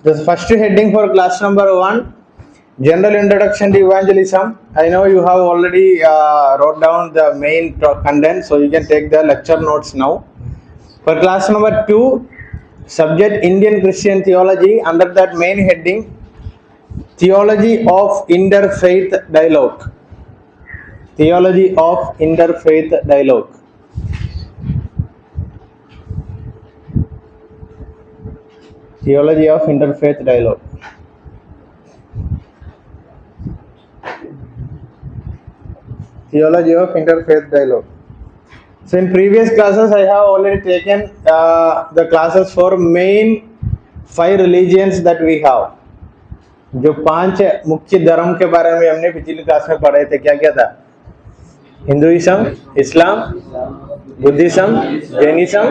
The first heading for class number 1, general introduction to evangelism. I know you have already wrote down the main content, so you can take the lecture notes now. For class number 2, subject Indian Christian theology. Under that main heading, theology of interfaith dialogue. Theology of interfaith dialogue. Theology of interfaith dialogue. Theology of interfaith dialogue. So in previous classes I have already taken the classes for main 5 religions that we have. जो 5 मुख्य धर्म के बारे में हमने पिछली class में पढ़े थे, क्या क्या था? हिंदुइज्म, इस्लाम, Buddhism, Jainism,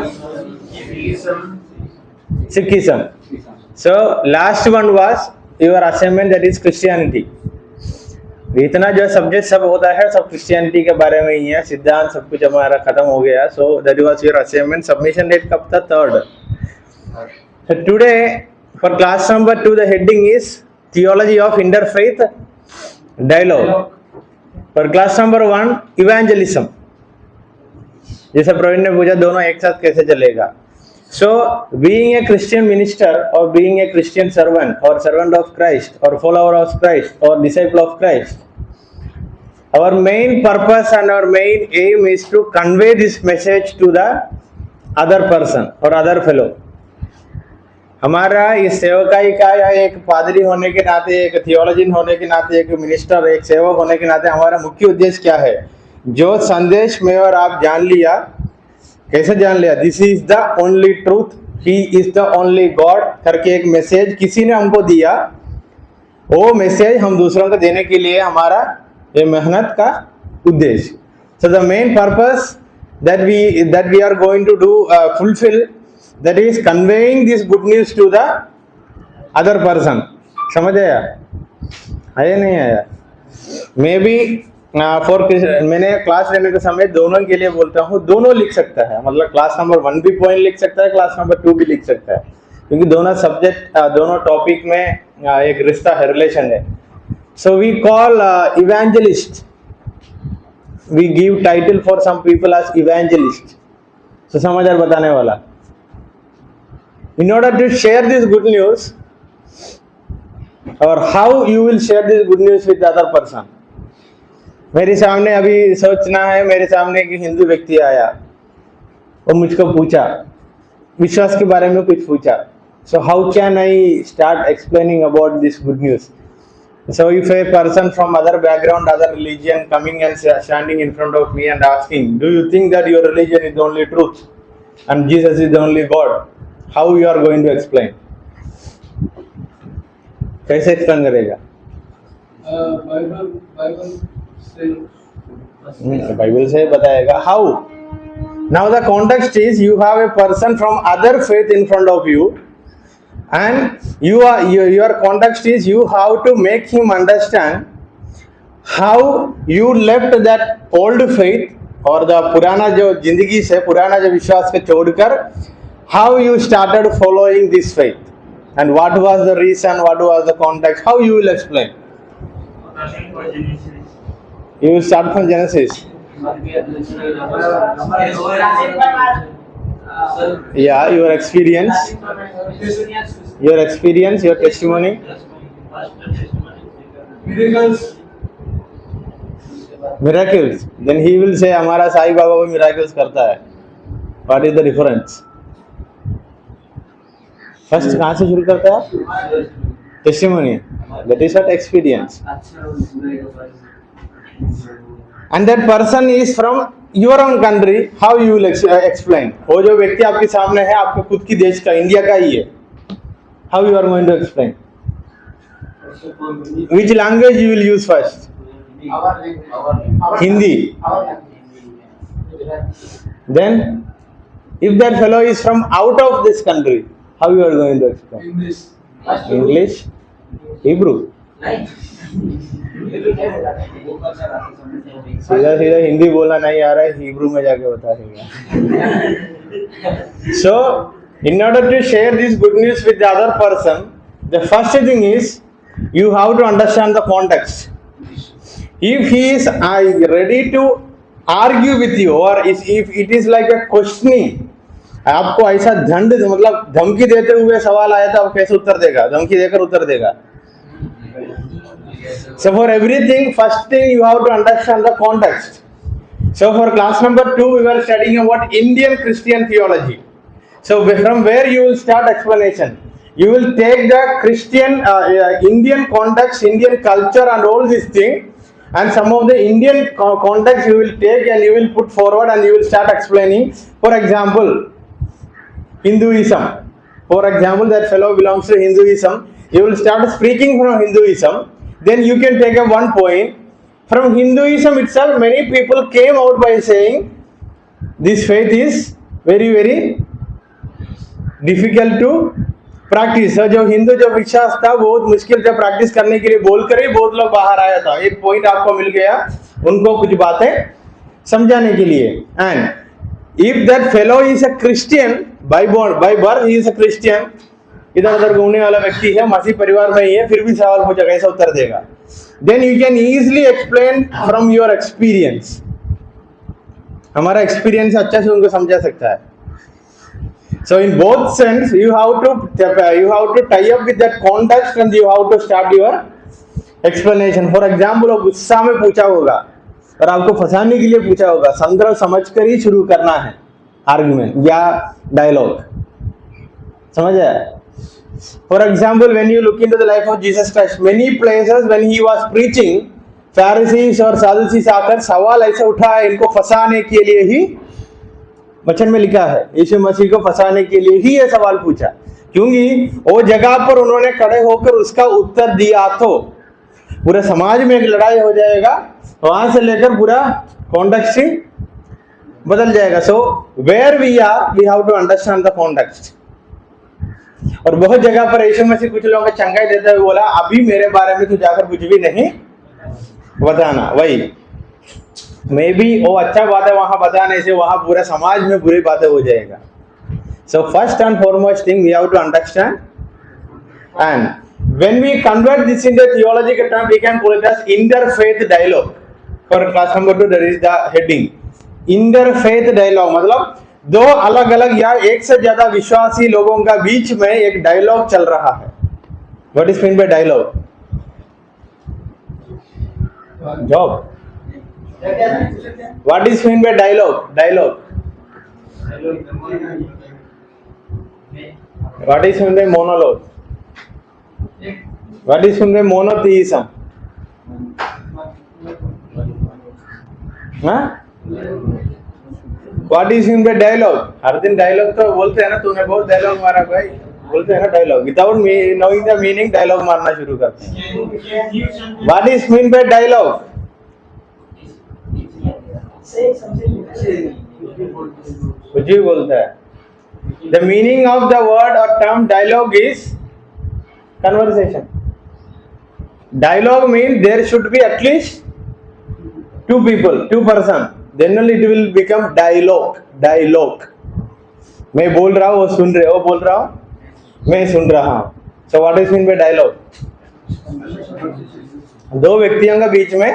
Sikhism. So last one was your assignment, that is Christianity. इतना जो सब्जेक्ट सब होता है सब क्रिश्चियनिटी के बारे में ही है, सिद्धांत सब कुछ हमारा खत्म हो गया. So that was your assignment. Submission date कब था? 3rd. So today for class number 2 the heading is theology of interfaith dialogue. For class number 1 evangelism. जैसे प्रवीण ने पूछा दोनों एक साथ कैसे चलेगा. So being a Christian minister or being a Christian servant or servant of Christ or follower of Christ or disciple of Christ, our main purpose and our main aim is to convey this message to the other person or other fellow. हमारा इस सेवकाई का या एक पादरी होने के नाते, एक थियोलॉजियन होने के नाते, एक मिनिस्टर, एक सेवक होने के नाते हमारा मुख्य उद्देश्य क्या है? जो संदेश में और आप जान लिया, कैसे जान लिया? This is the only truth, he is the only God करके एक मैसेज किसी ने हमको दिया, वो मैसेज हम दूसरों को देने के लिए हमारा ये मेहनत का उद्देश्य. So the main purpose that we are going to do fulfill, that is conveying this good news to the other person. समझ आया? आया नहीं आया? मे बी मैंने क्लास लेने के समय दोनों के लिए बोलता हूँ, दोनों लिख सकता है, मतलब क्लास नंबर 1 भी पॉइंट लिख सकता है, क्लास नंबर 2 भी लिख सकता है, क्योंकि दोनों सब्जेक्ट दोनों टॉपिक में एक रिश्ता है, रिलेशन है. So we call evangelist, we give title for some people as evangelist. तो समाचार बताने वाला. In order to share this good news और how you will share this good news with other person. मेरे सामने अभी सोचना है, मेरे सामने एक हिंदू व्यक्ति आया और मुझको पूछा, विश्वास के बारे में कुछ पूछा. So how can I start explaining about this good news? So if a person from other background, other religion coming and standing in front of me and asking, do you think that your religion is the only truth and Jesus is the only God, how you are going to explain? कैसे explain करेगा? Bible से बताएगा. How? Now the context is you have a person from other faith in front of you and your context is you have to make him understand how you left that old faith और the पुराना जो जिंदगी से, पुराना जो विश्वास को छोड़कर, how you started following this faith and what was the reason, what was the context, how you will explain? You will start from Genesis. Yeah, your experience, your testimony. Miracles. Then he will say, हमारा साईं बाबा भी miracles करता है. What is the difference? First कहाँ से शुरू करता है? Testimony. That is what experience. And that person is from your own country. How you will explain? वो जो व्यक्ति आपके सामने है आपके खुद की देश का, इंडिया का ही है. How you are going to explain? Which language you will use first? Hindi. Then, if that fellow is from out of this country, how you are going to explain? English, Hebrew. सीधा सीधा हिंदी बोलना नहीं आ रहा है, Hebrew में जाके बता देगा. So in order to share this good news with the other person, The first thing is you have to understand the context. If he is ready to argue with you, or if it is like a questioning, आपको ऐसा दंड मतलब धमकी देते हुए सवाल आया था, आप कैसे उत्तर देगा? धमकी देकर उत्तर देगा. So for everything, first thing you have to understand the context. So for class number 2, we were studying about Indian Christian theology. So from where you will start explanation. You will take the Christian Indian context, Indian culture and all these things, and some of the Indian context you will take and you will put forward and you will start explaining. For example, Hinduism. For example, that fellow belongs to Hinduism. You will start speaking from Hinduism. Then you can take a one point. From Hinduism itself, many people came out by saying this faith is very, very difficult to practice. जो हिंदू जो विश्वास था बहुत मुश्किल था practice करने के लिए बोलकर ही बहुत लोग बाहर आया था. एक पॉइंट आपको मिल गया उनको कुछ बातें समझाने के लिए. And if that fellow is a Christian by birth he is a Christian, इधर उधर घूमने वाला व्यक्ति है, मसीह परिवार में ही है, फिर भी सवाल पूछा कैसे उत्तर देगा. Then you can easily explain from your experience. हमारा एक्सपीरियंस अच्छा से उनको समझा सकता है. So in both sense you have to tie up with that context and you have to start your explanation. For example, वो गुस्सा में पूछा होगा और आपको फंसाने के लिए पूछा होगा, संदर्भ समझकर ही शुरू करना है आर्गुमेंट या डायलॉग. समझ आया? For example, when you look into the life of Jesus Christ, many places when he was preaching, Pharisees और Sadducees आकर सवाल ऐसे उठाया, इनको फंसाने के लिए ही वचन में लिखा है, यीशु मसीह को फंसाने के लिए ही ये सवाल पूछा, क्योंकि वो जगह पर उन्होंने खड़े होकर उसका उत्तर दिया तो पूरे समाज में एक लड़ाई हो जाएगा, वहां से लेकर पूरा कॉन्टेक्स्ट ही बदल जाएगा. So where we are we have to understand the context. और बहुत जगह पर यीशु मसीह कुछ लोगों को चंगाई देते हुए बोला, अभी मेरे बारे में तू जाकर कुछ भी नहीं बताना. वही मे बी वो अच्छा बात है वहां बताने से वहां पूरा समाज में बुरी बातें हो जाएगा. So first and foremost thing we have to understand. And when we convert this in the theological term we can call it as interfaith dialogue. For class number 2 that is the heading interfaith dialogue. मतलब दो अलग अलग या एक से ज्यादा विश्वासी लोगों का बीच में एक डायलॉग चल रहा है. What is mean by dialogue? Job. What is meant by dialogue? Dialogue. What is meant by monologue? What is meant by monotheism? हाँ? What is meant by dialogue? हर दिन dialogue तो बोलते हैं ना, तूने बहुत dialogue मारा भाई, बोलते हैं ना dialogue. Without knowing the meaning, dialogue मारना शुरू करते हैं. What is meant by dialogue? कुछ भी बोलता है. The meaning of the word or term dialogue is conversation. Dialogue means there should be at least two people, two person. Then only it will become dialogue. Dialogue. मैं बोल रहा हूँ, वो सुन रहे, वो बोल रहा हूँ, मैं सुन रहा हूँ. So what is mean by dialogue? दो व्यक्तियों के बीच में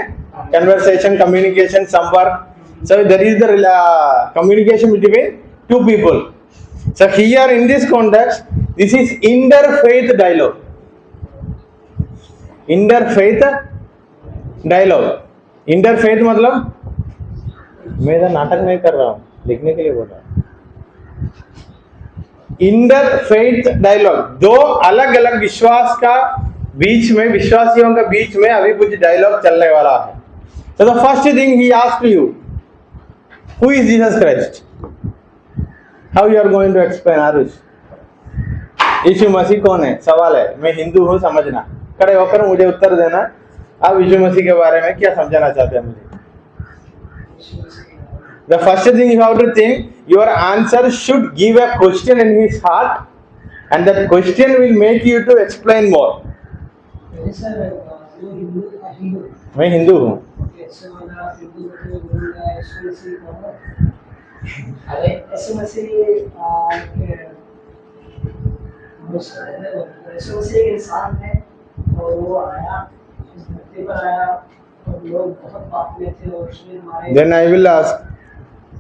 conversation, communication, संपर्क. So there is the communication between two people. So here in this context, this is interfaith dialogue. Interfaith dialogue. Interfaith मतलब मैं इधर नाटक नहीं कर रहा हूँ, लिखने के लिए बोल रहा हूँ. Interfaith dialogue. दो अलग अलग विश्वास का बीच में, विश्वासियों के बीच में अभी कुछ डायलॉग चलने वाला है. So the first thing he asked you, who is Jesus Christ? How you are going to explain, Arush? यीशु मसीह कौन है? सवाल है. मैं हिंदू हूँ, समझना. खड़े होकर मुझे उत्तर देना. आप यीशु मसीह के बारे में क्या समझाना चाहते हैं मुझे? The first thing you have to think, your answer should give a question in his heart, and that question will make you to explain more. मैं हिंदू हूँ. यीशु मसीह एक इंसान है और वो आया, इस धरती पर आया और लोग बहुत पाप में थे और उसने हमारे। देन आई विल आस्क,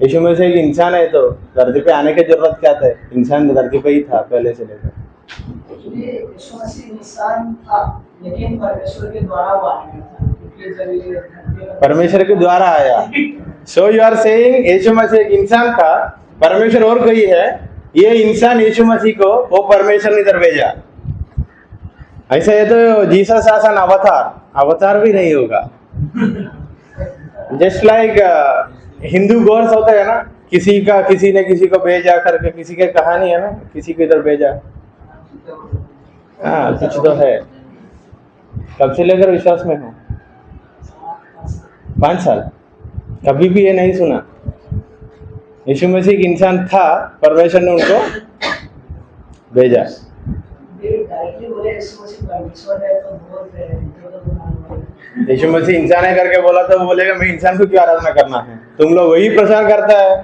यीशु मसीह एक इंसान है तो धरती पे आने की जरूरत क्या था? इंसान धरती पे ही था पहले से लेकर। यीशु मसीह इंसान था लेकिन परमेश्वर के द्वारा वो आया था, क्योंकि जब ये धरती पर परमेश्वर के द्वारा आया। So you are saying Yeshu मसीह एक इंसान था, परमेश्वर और कोई है, ये इंसान यीशु मसीह को वो परमेश्वर ने इधर भेजा। ऐसा है तो जीसस एज एन अवतार भी नहीं होगा। जस्ट लाइक हिंदू गॉड्स होता है ना, किसी ने किसी को भेजा करके, किसी की कहानी है ना, किसी को इधर भेजा। हाँ कुछ तो है। कब से लेकर विश्वास में हूँ? 5 साल। कभी भी ये नहीं सुना यीशु मसीह एक इंसान था, परमेश्वर ने उनको भेजा। यीशु मसीह इंसान है करके बोला तो वो बोलेगा मैं इंसान को क्यों आराधना करना है? तुम लोग वही प्रचार करता है,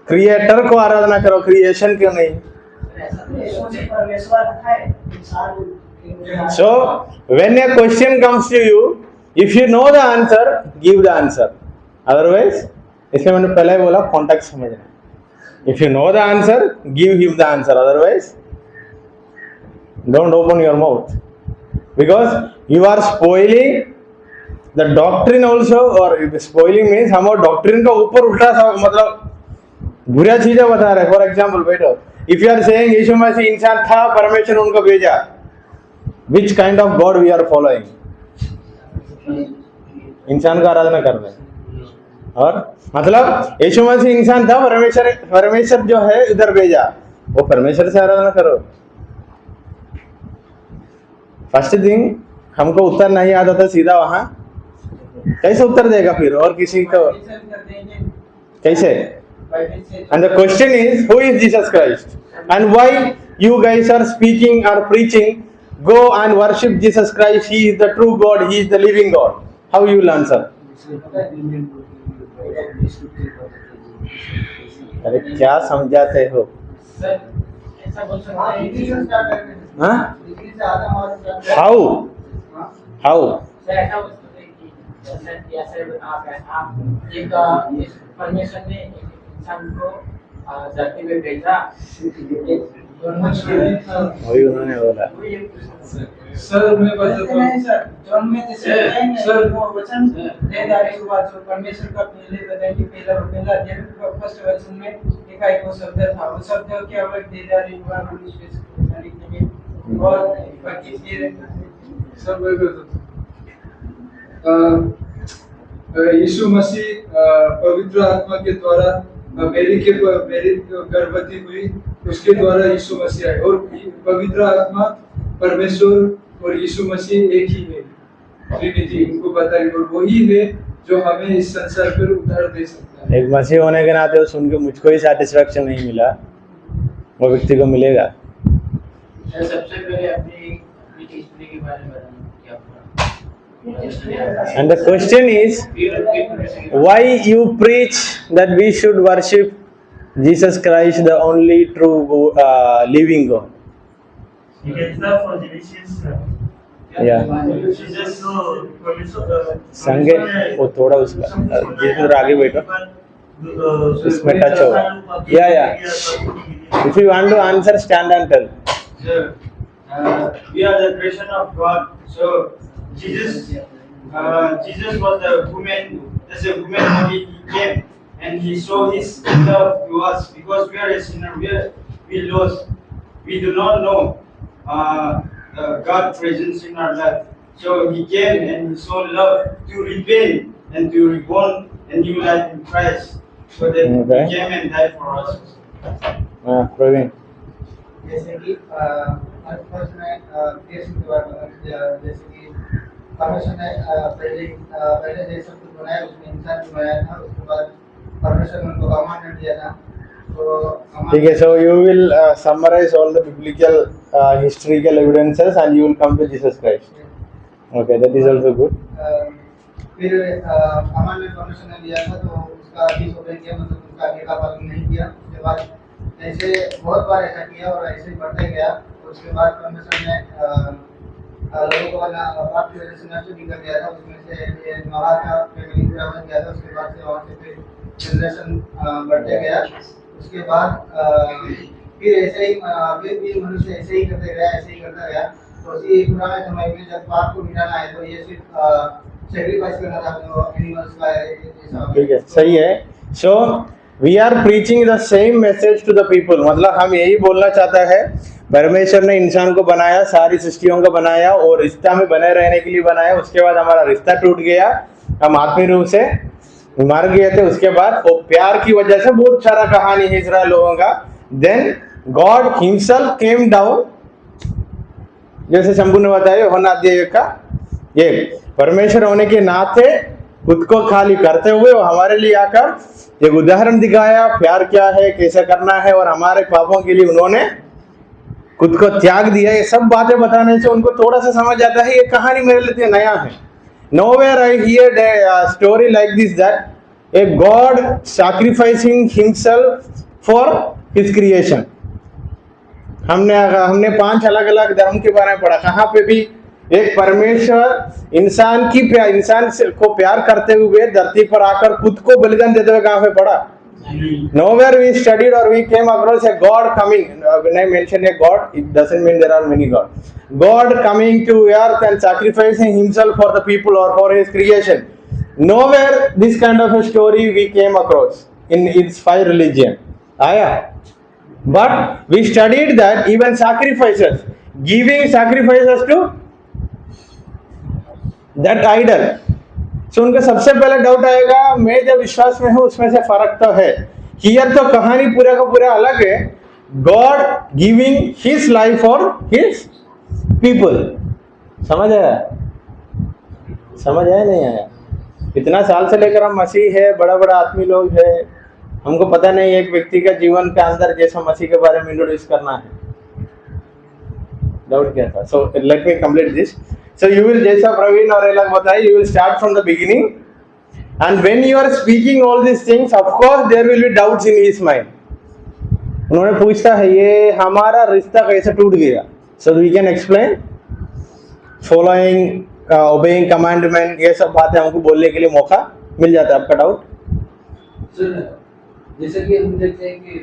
क्रिएटर को आराधना करो, क्रिएशन क्यों नहीं? So when a question comes to you, if you know the answer, give the answer. Otherwise, इसमें मैंने पहले बोला कॉन्टेक्स्ट समझना। If you know the answer, give him the answer. Otherwise, don't open your mouth, because you are spoiling the doctrine also, or spoiling means हम और doctrine का ऊपर उल्टा सा मतलब बुरा चीजें बता रहे। फॉर एग्जाम्पल बैठो, if you are saying Yeshu Masih इंसान था, परमेश्वर ने उनको भेजा, which kind of God we are following? इंसान का आराधना कर रहे हैं। और मतलब यीशु मसीह इंसान था, परमेश्वर जो है इधर भेजा, वो परमेश्वर से आराधना करो। फर्स्ट थिंग, हमको उत्तर नहीं आता था सीधा वहां, कैसे उत्तर देगा फिर? और किसी को कैसे? And the question is, who is Jesus Christ? And why you guys are speaking or preaching, go and worship Jesus Christ, He is the true God, He is the living God? How you will answer? अरे क्या समझाते हो? हाँ? How? परमेश्वर ने इंसान को धरती पे भेजा, वही उन्होंने बोला। सर मैं बताता हूँ जॉन में सर वो वचन देदारी हुआ जो परमेश्वर का पहले बताया कि पहला अध्याय फर्स्ट वचन में एक वो शब्द था, वो शब्द क्या हुआ? देदारी हुआ मनुष्य लिखने में। और बाकी फिर सर मैं बताता हूँ यीशु मसीह पवित्र आत्मा के द्वारा मेरी गर्भवती हुई, उसके द्वारा यीशु मसीह आए, और पवित्र आत्मा परमेश्वर और यीशु मसीह एक ही है, ट्रिनिटी उनको बताई, और वही है जो हमें इस संसार पर उद्धार दे सकता है। एक मसीह होने के नाते सुन के मुझको ही सेटिस्फैक्शन नहीं मिला, वो व्यक्ति को मिलेगा। सबसे पहले अपनी हिस्ट्री के बारे में बताना। And the question is, why you preach that we should worship Jesus Christ, the only true living God? You can start from Genesis. Yeah. संगे वो थोड़ा उसका जिधर आगे बैठो, इसमें टच होगा। या If you want to answer, stand and tell. We are the creation of God. So Jesus was the woman. As a woman, only He came and He showed His love to us because we are a sinner. We lost. We do not know God's presence in our life. So He came and He showed love to repent and to reborn a new life in Christ. So that He came and died for us. Praveen. जैसे कि first में creation के बारे में, जैसे कि परमेश्वर ने पहले जैसे सब कुछ बनाया, उसमें इंसान को बनाया था, उसके बाद परमेश्वर ने उनको कमांड दिया था। ठीक है, so you will summarize all the biblical historical evidences and you will come to Jesus Christ. Okay, that is also good. फिर कमांड परमेश्वर ने दिया था तो उसका डिसोबे किया, मतलब उसका आज्ञा का पालन नहीं किया। उसके बाद ऐसे बहुत बार ऐसा किया और ऐसे ही बढ़ते गया। उसके बाद परमेश्वर ने लोगों को बात की वजह से नष्ट भी कर दिया था। उसमें से ये नोहा का फैमिली पूरा बन गया था। उसके बाद से वहाँ से फिर जनरेशन बढ़ते गया। उसके बाद फिर ऐसे ही फिर भी मनुष्य ऐसे ही करते गया, ऐसे ही करता गया। तो इसी पुराने समय में जब पाप को मिटाना है तो ये सिर्फ सेक्रीफाइस करना था जो एनिमल्स का ऐसा। ठीक है, सही है। So we are preaching the same message to the people, मतलब हम यही बोलना चाहता है परमेश्वर ने इंसान को बनाया, सारी सृष्टियों को बनाया और रिश्ता में बने रहने के लिए बनाया। उसके बाद हमारा रिश्ता टूट गया, हम आत्मीय रूप से मर गए थे। उसके बाद वो प्यार की वजह से बहुत सारा कहानी है इस्राएल लोगों का। Then God himself came down, जैसे शंभू ने बताया यूहन्ना अध्याय का, ये परमेश्वर होने के नाते खुद को खाली करते हुए वो हमारे लिए आकर एक उदाहरण दिखाया, प्यार क्या है, कैसे करना है, और हमारे पापों के लिए उन्होंने खुद को त्याग दिया। ये सब बातें बताने से उनको थोड़ा सा समझ आता है ये कहानी मेरे लिए नया है। Nowhere I hear a story like this that a God sacrificing himself for his creation। हमने 5 अलग अलग धर्म के बारे में पढ़ा, कहाँ पे भी एक परमेश्वर इंसान को प्यार करते हुए धरती पर आकर खुद को बलिदान देते हुए कहाँ पे पढ़ा? Nowhere we studied or we came across a God coming. When I mention a God, it doesn't mean there are many gods. God coming to earth and sacrificing himself for the people or for his creation. Nowhere this kind of a story we came across in its 5 religion. But we studied that even sacrifices, giving sacrifices to that idol. So उनका सबसे पहले doubt आएगा, मैं जब विश्वास में हूं उसमें से फर्क तो है। हियर तो कहानी पूरा का पूरा अलग है। God giving his life for his people. समझ आया? समझ आया नहीं आया? इतना साल से लेकर हम मसीह है, बड़ा बड़ा आदमी लोग है, हमको पता नहीं एक व्यक्ति का जीवन के अंदर जैसा मसीह के बारे में इंट्रोड्यूस करना है। डाउट क्या था? So let me complete this. So you will, जैसा प्रवीण और अलग बताया, you will start from the beginning, and when you are speaking all these things, of course there will be doubts in his mind. उन्होंने पूछता है ये हमारा रिश्ता कैसे टूट गया? So we can explain, following, obeying commandment, ये सब बातें हमको बोलने के लिए मौका मिल जाता है। आपका डाउट? सर जैसे कि हम देखते हैं कि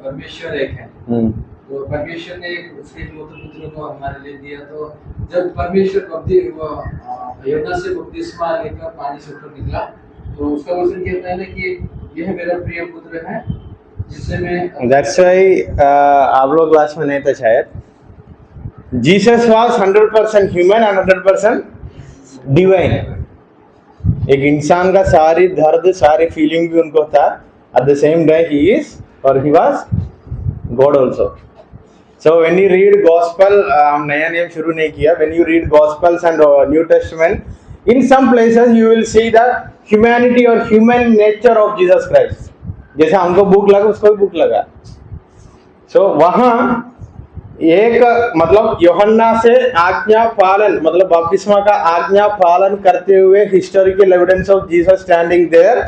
परमेश्वर एक है, तो परमेश्वर ने उसके पुत्र को हमारे लिए दिया। तो जब परमेश्वर योना से बपतिस्मा लेकर पानी से ऊपर निकला, तो उसका वचन कहता है ना कि यह मेरा प्रिय पुत्र है जिससे मैं। That's why आप लोग क्लास में नहीं थे शायद। Jesus was 100% human and 100% divine. एक इंसान का सारी दर्द, सारी फीलिंग भी उनको था। At the same time he is or he was God also. So when you read gospel, हम नया नियम शुरू नहीं किया। When you read gospels and New Testament, in some places you will see the humanity or human nature of Jesus Christ। जैसे हमको भूख लगा उसको भी भूख लगा। So वहाँ एक मतलब यूहन्ना से आज्ञा पालन, मतलब बपतिस्मा का आज्ञा पालन करते हुए historical evidence of Jesus standing there,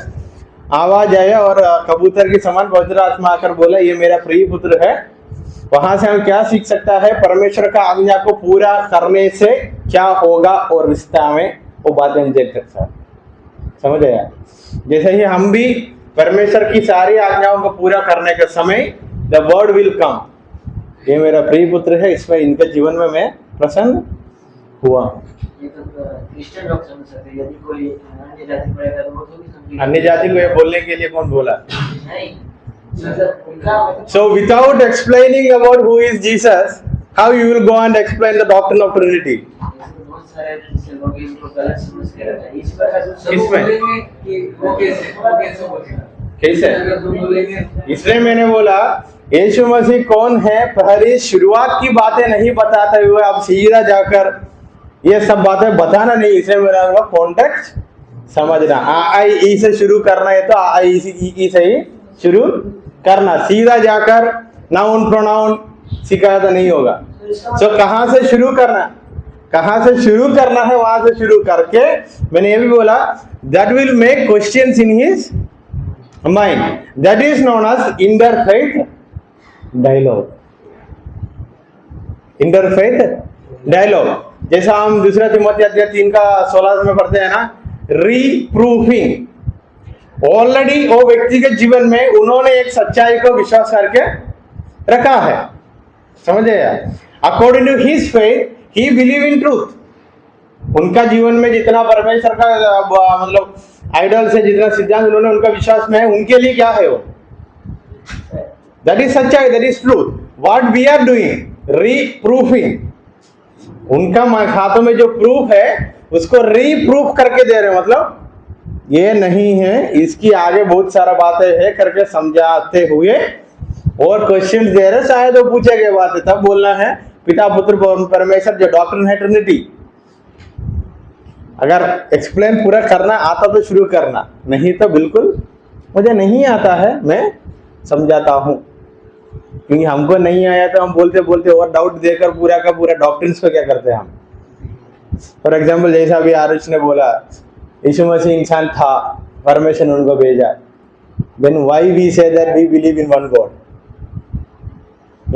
आवाज आया और कबूतर के समान पवित्र आत्मा आकर बोला ये मेरा प्रिय पुत्र है। वहां से हम क्या सीख सकता है? परमेश्वर का आज्ञा को पूरा करने से क्या होगा और रिश्ता में वो बातें इंजेक्ट करता है। समझ आया? जैसे ही हम भी परमेश्वर की सारी आज्ञाओं को पूरा करने के समय द वर्ड विल कम, ये मेरा प्रिय पुत्र है, इसमें इनके जीवन में मैं प्रसन्न हुआ। ये तो क्रिश्चियन लोग समझ सकते हैं। यदि कोई अन्य जाति पढ़ेगा तो वो तो भी समझेगा। अन्य जाति को ये बोलने के लिए कौन बोला? नहीं, मतलब उनका So without explaining about who is Jesus, how you will go and explain the doctrine of Trinity? बहुत सारे लोग इसको गलत समझ के रहते हैं। इस पर किसमें? बोलेंगे कि वो कैसे बोलेगा? कैसे? अगर तुम बोलेंगे इसलिए मैंने बोला यीशु मसीह कौन है, पहले शुरुआत की बातें नहीं बताते हुए अब सीधा जाकर ये सब बातें बताना नहीं। इसलिए मेरा कॉन्टेक्स्ट समझना। आई ई से शुरू करना है तो आई ई से ही शुरू करना, सीधा जाकर नाउन प्रोनाउन सिखाया तो नहीं होगा। तो कहाँ से शुरू करना, कहाँ से शुरू करना है वहां से शुरू करके मैंने ये भी बोला that will make questions in his mind. That is known as interfaith dialogue. Interfaith dialogue, जैसा हम दूसरा तिमोथी अध्याय 3 का 16 में पढ़ते हैं ना, रीप्रूफिंग। ऑलरेडी वो व्यक्ति के जीवन में उन्होंने एक सच्चाई को विश्वास करके रखा है, समझे यार। According to his faith he believe in truth. उनका जीवन में जितना परमेश्वर का मतलब आइडल से जितना सिद्धांत उन्होंने उनका विश्वास में है, उनके लिए क्या है वो, दैट इज सच्चाई, that is truth. What we are doing, reproofing. उनका हाथों में जो प्रूफ है उसको रीप्रूफ करके दे रहे, मतलब ये नहीं है, इसकी आगे बहुत सारा बातें है करके समझाते हुए और क्वेश्चन दे रहे, शायद वो पूछे गए बातें तब बोलना है पिता पुत्र परमेश्वर जो डॉक्ट्रिन है ट्रिनिटी। अगर एक्सप्लेन पूरा करना आता तो शुरू करना, नहीं तो बिल्कुल मुझे नहीं आता है, मैं समझाता हूं, क्योंकि हमको नहीं आया तो हम बोलते बोलते और डाउट देकर पूरा का पूरा डॉक्ट्रिन्स को क्या करते हैं हम। फॉर एग्जाम्पल जैसा अभी आरुष ने बोला यीशु मसीह इंसान था, परमेश्वर ने उनको भेजा, then why we say that we believe in one God.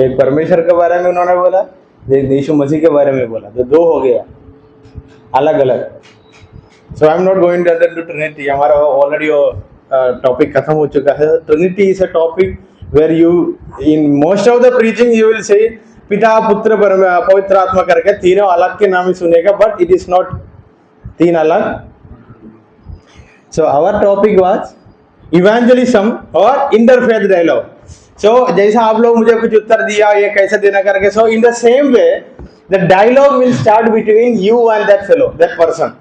एक परमेश्वर के बारे में उन्होंने बोला, एक यीशु मसीह के बारे में बोला, तो दो हो गया अलग अलग। So I am not going to Trinity, हमारा ऑलरेडी टॉपिक खत्म हो चुका है। Trinity is a topic where you in most of the preaching you will say पिता पुत्र पवित्र आत्मा करके तीनों अलग के नाम ही सुनेगा, but it is not तीन अलग। So our topic was evangelism और interfaith dialogue। So जैसा आप लोग मुझे कुछ उत्तर दिया ये कैसे देना करके, so in the same way the dialogue will start between you and that fellow, that person,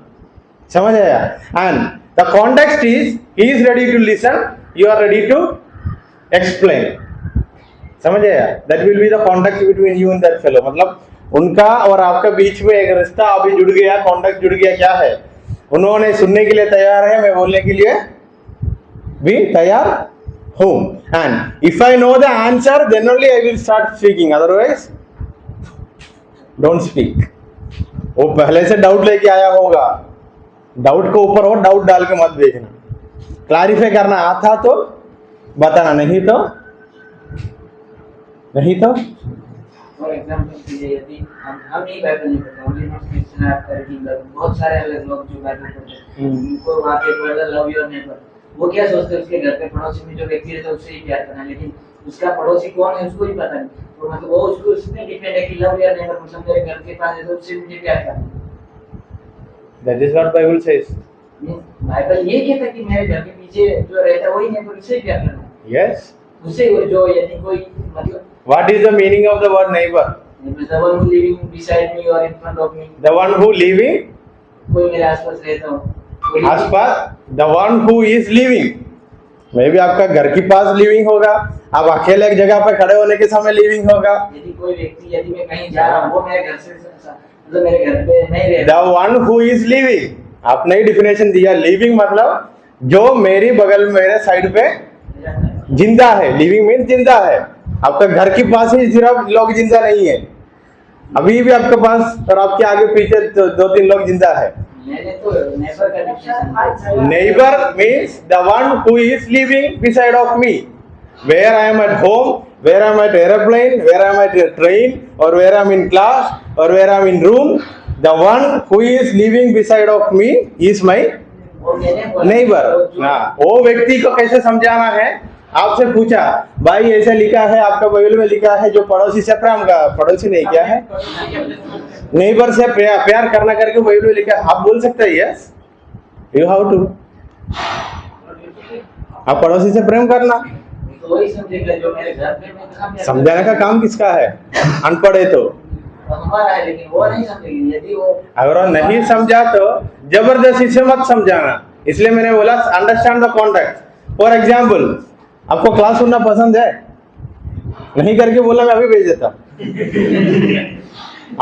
समझ आया। And the context is he is ready to listen, you are ready to explain, समझ आया। That will be the contact between you and that fellow, मतलब उनका और आपका बीच में एक रिश्ता अभी जुड़ गया, कॉन्टेक्ट जुड़ गया। क्या है, उन्होंने सुनने के लिए तैयार है, मैं बोलने के लिए भी तैयार हूं। And if I know the answer then only I will start speaking, otherwise don't speak. वो पहले से डाउट लेके आया होगा, डाउट को ऊपर और डाउट डाल के मत भेजना। क्लैरिफाई करना आता तो बताना, नहीं तो फॉर एग्जांपल कीजिए, यदि हम नहीं बाइबल नहीं पढ़ते, ओनली नॉट क्रिश्चियन आप करके बहुत सारे अलग लोग जो बाइबल पढ़ते हैं, उनको वहां पे वर्ड लव योर नेबर, वो क्या सोचते हैं उसके घर पे पड़ोसी में जो व्यक्ति रहता है उससे ही प्यार करना, लेकिन उसका पड़ोसी कौन है उसको ही पता नहीं। तो मतलब वो उसको उसमें डिपेंड है कि लव योर नेबर, मतलब मेरे घर के पास है तो उससे मुझे प्यार करना। That is what Bible says. Bible ये कहता है कि मेरे घर के पीछे जो रहता है वही नेबर, उससे ही प्यार करना। यस, उससे जो यदि कोई मतलब what is the meaning of the word neighbor? the one who living beside me or in front of me, The one who living कोई मेरे आसपास रहता हो, आसपास, the one who is living, मे भी आपका घर के पास लिविंग होगा, आप अकेले एक जगह पर खड़े होने के समय लिविंग होगा। यदि कोई व्यक्ति, यदि मैं कहीं जा रहा हूँ, वो मेरे घर से मतलब मेरे घर पे नहीं रहता। The one who is living, आपने ही डिफिनेशन दिया, लिविंग मतलब जो मेरी बगल में मेरे साइड पे जिंदा है। लिविंग मीन्स जिंदा है, आपका घर के पास ही सिर्फ लोग जिंदा नहीं है, अभी भी आपके पास और आपके आगे पीछे तो 2-3 लोग जिंदा है। मैंने तो नेबर का definition, neighbour means the one who is living beside of me, where I am at home, where I am at aeroplane, where I am at train, और where I am in class, और where I am in room, the one who is living beside of me is my neighbour. वो व्यक्ति को कैसे समझाना है, आपसे पूछा भाई ऐसा लिखा है आपका बाइबल में लिखा है जो पड़ोसी से प्रेम का, पड़ोसी नहीं क्या है, नेबर से प्यार करना करके बाइबल में लिखा है। आप बोल सकते हैं यस, यू हाउ टू, आप पड़ोसी से प्रेम करना। तो वही समझेगा जो मेरे घर पे मैं समझाने का काम किसका है, अनपढ़ है तो हमारा है, लेकिन वो नहीं समझेगी। यदि वो अगर नहीं समझा तो जबरदस्ती से मत समझाना। इसलिए मैंने बोला understand the context. For example आपको क्लास सुनना पसंद है, नहीं करके बोला मैं अभी भेज देता।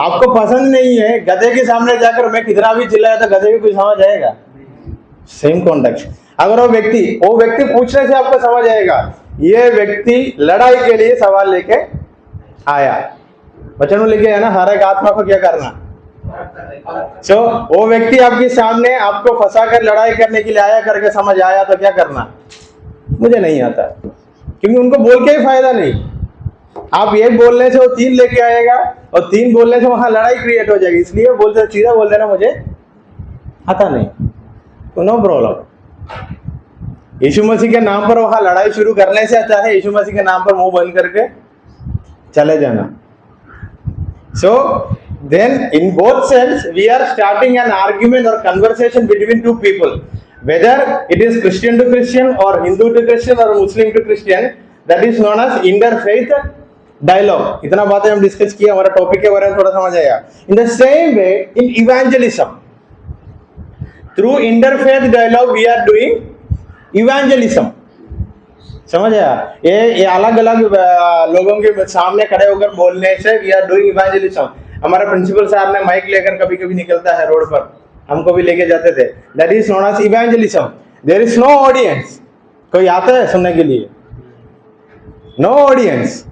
आपको पसंद नहीं है, गधे के सामने जाकर मैं कितना भी चिल्लाया तो गधे भी कुछ समझ आएगा। Same context. अगर वो व्यक्ति पूछने से आपको समझ आएगा ये व्यक्ति लड़ाई के लिए सवाल लेके आया, वचन में लिखे है ना, हर एक आत्मा को क्या करना। वो व्यक्ति आपके सामने आपको फंसा कर लड़ाई करने के लिए आया करके समझ आया तो क्या करना, मुझे नहीं आता, क्योंकि उनको बोल के ही फायदा नहीं। आप एक बोलने से वो 3 लेके आएगा और 3 बोलने से वहां लड़ाई क्रिएट हो जाएगी, इसलिए बोलते सीधा बोल देना मुझे आता नहीं, तो नो प्रॉब्लम। यीशु मसीह के नाम पर वहां लड़ाई शुरू करने से अच्छा है यीशु मसीह के नाम पर मुंह बंद करके चले जाना। सो then in both sense we are starting an argument or conversation between two people, whether it is Christian to Christian or Hindu to Christian or Muslim to Christian, that is known as interfaith dialogue। इतना बातें हम discuss किया, हमारा topic के बारे में थोड़ा समझ आएगा। In the same way in evangelism, through interfaith dialogue we are doing evangelism। समझ आया? ये अलग अलग लोगों के सामने खड़े होकर बोलने से वी आर डूइंग इवेंजलिज्म। हमारा प्रिंसिपल साहब ने माइक लेकर कभी कभी निकलता है रोड पर, हमको भी लेके जाते थे, that is known as evangelism. There is no audience, कोई आता है सुनने के लिए? नो ऑडियंस,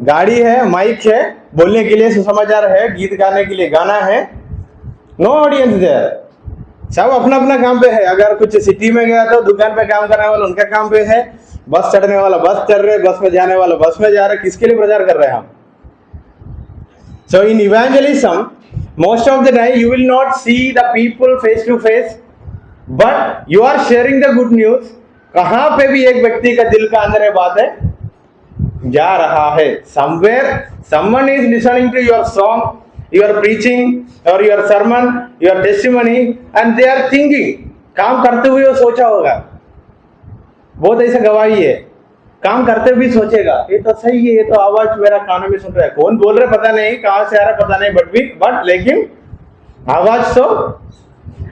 गाड़ी है, माइक है, बोलने के लिए सुसमाचार है, गीत गाने के लिए गाना है, नो ऑडियंस देयर, सब अपना अपना काम पे है। अगर कुछ सिटी में गया तो दुकान पे काम करने वाला उनका काम पे है, बस चढ़ने वाला बस चढ़ रहे, बस में जाने वाला बस में जा रहे, किसके लिए प्रचार कर रहे हैं हम? So in evangelism, most of the time you will not see the people face to face, but you are sharing the good news। कहाँ पे भी एक व्यक्ति का दिल का अंदर ये बात है जा रहा है, somewhere someone is listening to your song, your preaching or your sermon, your testimony, and they are thinking, काम करते हुए वो सोचा होगा, बहुत ऐसा गवाही है, काम करते भी सोचेगा ये तो सही है, ये तो आवाज मेरा कानों में सुन रहा है, कौन बोल रहा पता नहीं, कहां से आ रहा पता नहीं, बट लेकिन आवाज तो।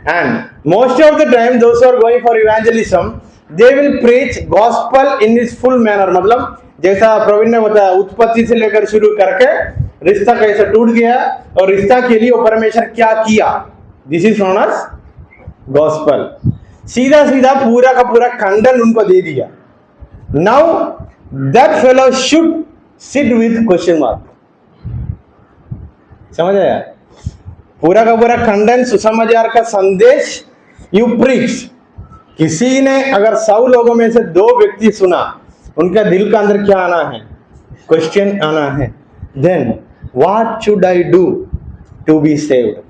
And most of the time those are going for evangelism, they will preach gospel in its full manner. मतलब जैसा प्रवीण ने बताया, उत्पत्ति से लेकर शुरू करके रिश्ता कैसे टूट गया और रिश्ता के लिए परमेश्वर क्या किया, this is known as gospel. सीधा सीधा पूरा का पूरा खंडन उनको दे दिया। Now that fellow should sit with question mark। समझ आया? पूरा का पूरा खंडन सुसमाचार का संदेश यू प्रीच। किसी ने अगर 100 लोगों में से 2 व्यक्ति सुना, उनका दिल का अंदर क्या आना है, क्वेश्चन आना है, then what should I do to be saved?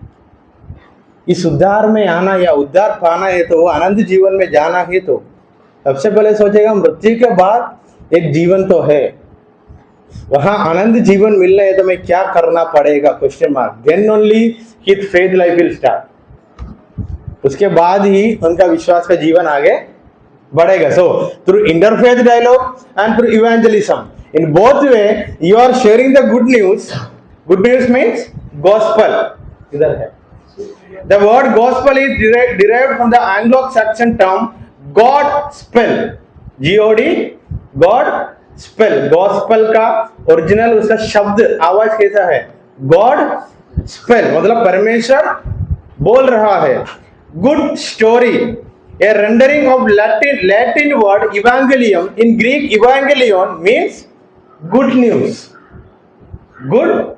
इस उद्धार में आना या उद्धार पाना है तो वो आनंद जीवन में जाना है, तो सबसे पहले सोचेगा मृत्यु के बाद एक जीवन तो है, वहां आनंद जीवन मिलना है तो मैं क्या करना पड़ेगा, question mark. Then only his faith life will start, उसके बाद ही उनका विश्वास का जीवन आगे बढ़ेगा। So through interfaith dialogue and through evangelism, in both way you are sharing the good news. Good news means gospel. इधर है, the word gospel is derived from the Anglo-Saxon term Godspell, God Godspell। Gospel का original उसका शब्द आवाज कैसा है, Godspell, मतलब परमेश्वर बोल रहा है। Good story, a rendering of Latin word evangelium, in Greek evangelion means good news, good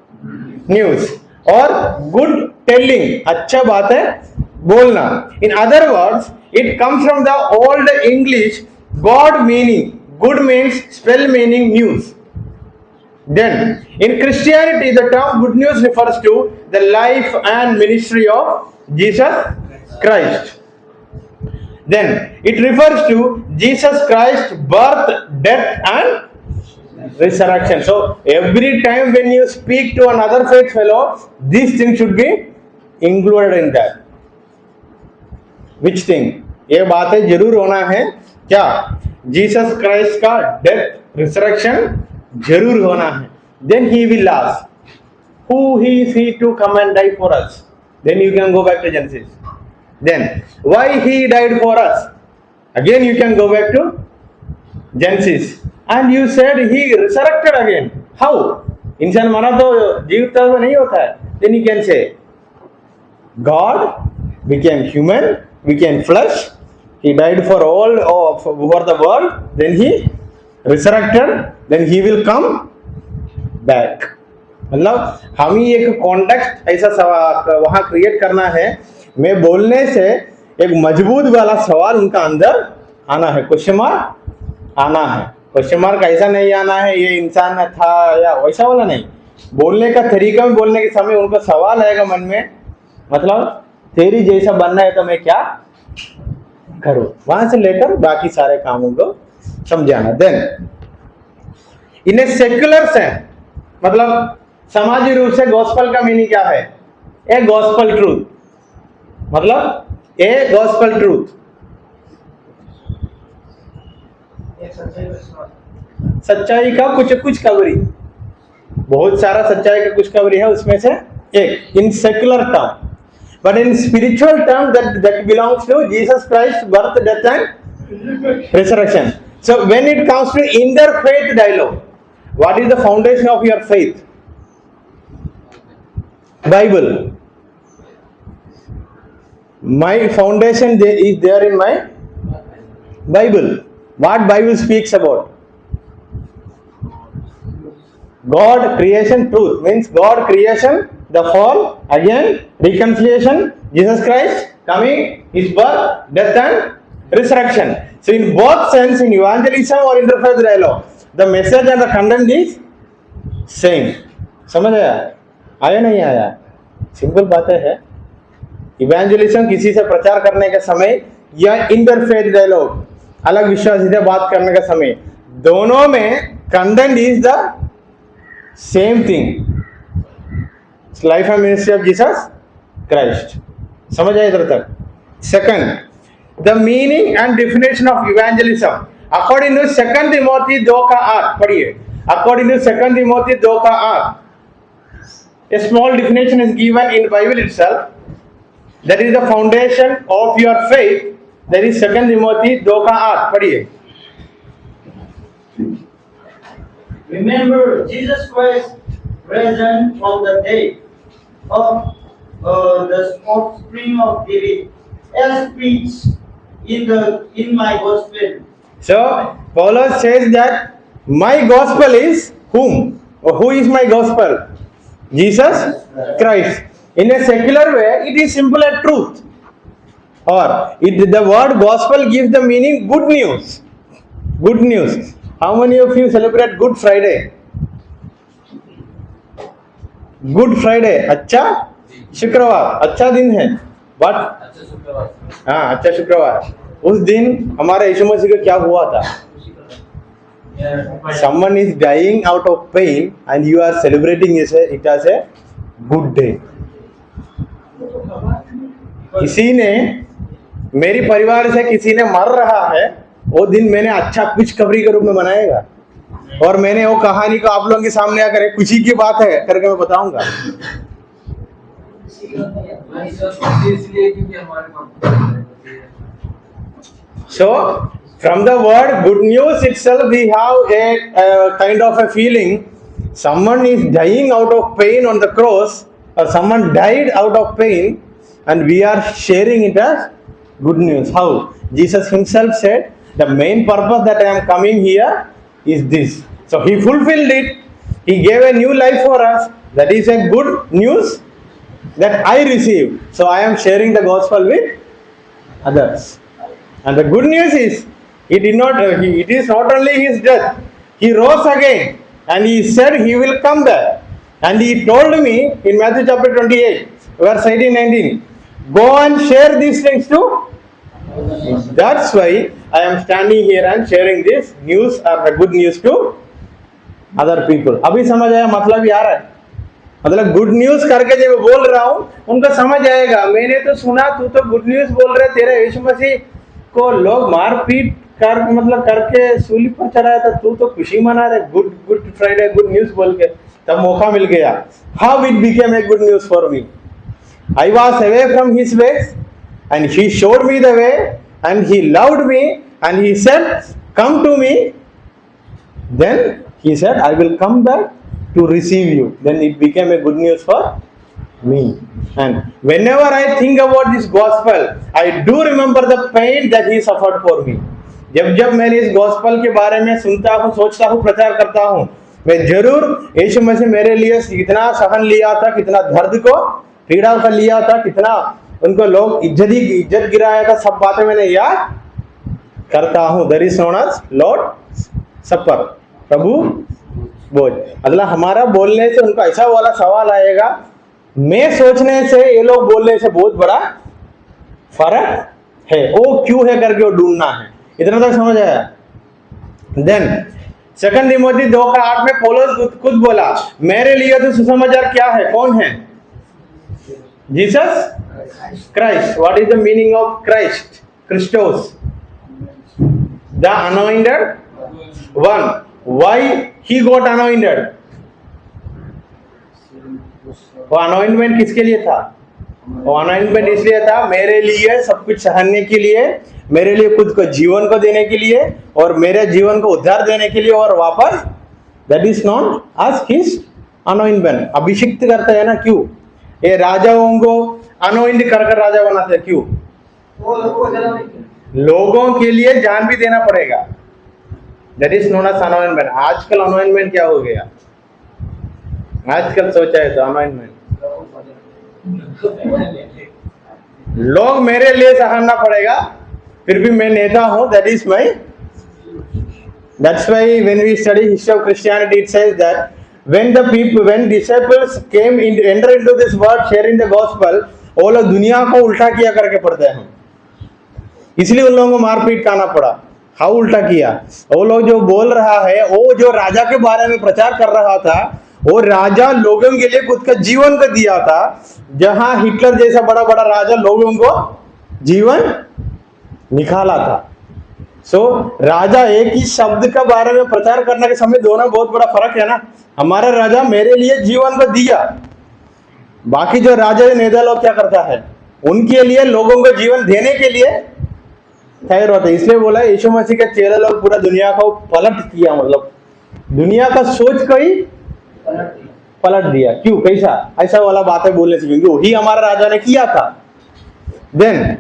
news और good telling, अच्छा बात है बोलना। In other words, it comes from the old English God meaning, good means spell meaning news। Then in Christianity the term good news refers to the life and ministry of Jesus Christ। Then it refers to Jesus Christ's birth, death and resurrection। So every time when you speak to another faith fellow, this thing should be included in that। Which thing? ये बातें जरूर होना है क्या, Jesus Christ का death resurrection जरूर होना है। Then he will ask, who is he to come and die for us? Then you can go back to Genesis। Then why he died for us? Again you can go back to Genesis। And you said he resurrected again। How? इंसान मरा तो जीवित तो नहीं होता है। Then you can say God became human, became flesh, he died for all for the world, then he resurrected, then he will come back। मतलब हम ही एक कॉन्टेक्स्ट ऐसा वहां क्रिएट करना है। मैं बोलने से एक मजबूत वाला सवाल उनका अंदर आना है, क्वेश्चन मार्क आना है। क्वेश्चन मार्क ऐसा नहीं आना है ये इंसान था या वैसा वाला नहीं, बोलने का तरीका में बोलने के समय उनको सवाल आएगा मन में, मतलब तेरी जैसा बनना है तो मैं क्या करूं, वहां से लेकर बाकी सारे कामों को समझाना। Then in A secular sense, मतलब समाजी रूप से गॉस्पल का मीनिंग क्या है? ए गॉस्पल ट्रूथ, मतलब ए गॉस्पल ट्रूथ, एक सच्चाई का विश्वास। सच्चाई का कुछ कवरी, बहुत सारा सच्चाई का कुछ कवरी है उसमें से एक, in secular term, but in spiritual term that belongs to Jesus Christ birth, death and resurrection. So when it comes to interfaith dialogue, what is the foundation of your faith? Bible. My foundation is there in my Bible. What Bible speaks about? God creation truth, means God creation, the fall, again reconciliation, Jesus Christ coming, his birth, death and resurrection. So in both sense, in evangelism or interfaith dialogue, the message and the content is same. समझ आया नहीं आया? Simple बातें है। Evangelism किसी से प्रचार करने के समय या इंटरफेथ डायलॉग अलग विश्वास से बात करने का समय, दोनों में content is the same thing, life and ministry of Jesus Christ. समझ आए इधर तक? Second, the meaning and definition of evangelism according to 2 Timothy 2 का 8 पढ़िए। अकॉर्डिंग टू 2 तिमोथी 2 का 8, a small definition is given in Bible itself, that is the foundation of your faith, that is 2 Timothy 2 का 8 पढ़िए। Remember Jesus Christ risen from the dead, of the offspring of David, as preached in my gospel. So Paulus says that my gospel is whom? Or who is my gospel? Jesus Christ. In a secular way, it is simple as truth. Or the word gospel gives the meaning good news. Good news. How many of you celebrate Good Friday? Good Friday, अच्छा शुक्रवार, अच्छा दिन है। But अच्छा शुक्रवार, हाँ अच्छा शुक्रवार, उस दिन हमारे यीशु मसीह को क्या हुआ था? Someone is dying out of pain and you are celebrating it as a good day. किसी ने, मेरी परिवार से किसी ने मर रहा है, वो दिन मैंने अच्छा खुशखबरी के रूप में मनाएगा, और मैंने वो कहानी को आप लोगों के सामने आकर खुशी की बात है करके मैं बताऊंगा। इसलिए क्योंकि हमारे पास So from the word good news itself, we have a kind of a feeling someone is dying out of pain on the cross, or someone died out of pain, and we are sharing it as good news. How? Jesus himself said, the main purpose that I am coming here is this. So he fulfilled it. He gave a new life for us. That is a good news that I received. So I am sharing the gospel with others. And the good news is, it is not only his death, he rose again, and he said he will come back. And he told me in Matthew chapter 28, verse 18-19, go and share these things too. That's why I am standing here and sharing this news or the good news to other people. अभी समझ आया मतलब ही आ रहा है, मतलब good news करके जब मैं बोल रहा हूँ उनको समझ आएगा। मैंने तो सुना तू तो गुड न्यूज बोल रहे, तेरा यीशु मसीह को लोग मारपीट कर मतलब करके सूली पर चढ़ाया था, तू तो खुशी मना रहे गुड फ्राइडे गुड न्यूज बोल के। तब मौका मिल गया। How it became a good news for me? I was away from his veg and he showed me the way, and he loved me, and he said come to me. Then he said I will come back to receive you. Then it became a good news for me. And whenever I think about this gospel, I do remember the pain that he suffered for me. जब मैं इस gospel के बारे में सुनता हूँ, सोचता हूँ, प्रचार करता हूँ, मैं जरूर यीशु मसीह मेरे लिए कितना सहन लिया था, कितना दर्द को पीड़ा का लिया था, कितना उनको लोग इज्जत गिराया था, सब बातें मैंने याद करता हूं, that is known as Lord supper, प्रभु भोज। मतलब हमारा बोलने से उनको ऐसा वाला सवाल आएगा, मैं सोचने से ये लोग बोलने से बहुत बड़ा फर्क है, वो क्यों है करके वो ढूंढना है। इतना तक समझ आया? देन 2 तिमोथी 2:8 में पौलुस खुद बोला, मेरे लिए तो सुसमाचार क्या है? कौन है? Jesus Christ. What is the meaning of Christ? Christos, the anointed one. Why he got anointed? वो अनॉइंटमेंट किसके लिए था? वो अनॉइंटमेंट इसलिए था मेरे लिए सब कुछ सहने के लिए, मेरे लिए खुद को जीवन को देने के लिए, और मेरे जीवन को उद्धार देने के लिए, और वापस that is known as his anointment. अभिषिक्त करते हैं ना, क्यों? ये राजाओं को अनॉइंट कर राजा बनाते हैं, क्यों? लोगों के लिए जान भी देना पड़ेगा, that is known as anointment. आजकल अनॉइंटमेंट क्या हो गया? आजकल सोचा है तो अनॉइंटमेंट लोग मेरे लिए सहना पड़ेगा, फिर भी मैं नेता हूं, that is my. That's why when we study history of Christianity, it says that when disciples came in, enter into this world sharing the gospel, वो लोग दुनिया को उल्टा किया करके पढ़ते हैं, इसलिए उन लोगों को मारपीट करना पड़ा। हाउ उल्टा किया? वो लोग जो बोल रहा है, वो जो राजा के बारे में प्रचार कर रहा था, वो राजा लोगों के लिए खुद का जीवन को दिया था। जहां हिटलर जैसा बड़ा बड़ा राजा लोगों को जीवन निकाला था। सो राजा एक ही शब्द का बारे में प्रचार करने के समय दोनों बहुत बड़ा फर्क है ना। हमारा राजा मेरे लिए जीवन को दिया, बाकी जो राजा नेता लोग क्या करता है, उनके लिए लोगों को जीवन देने के लिए तैयार होता है। इसलिए बोला यीशु मसीह के चेले लोग पूरा दुनिया को पलट किया, मतलब दुनिया का सोच को ही पलट दिया। क्यों? कैसा? ऐसा वाला बातें बोलने से, क्योंकि वही हमारा राजा ने किया था। Then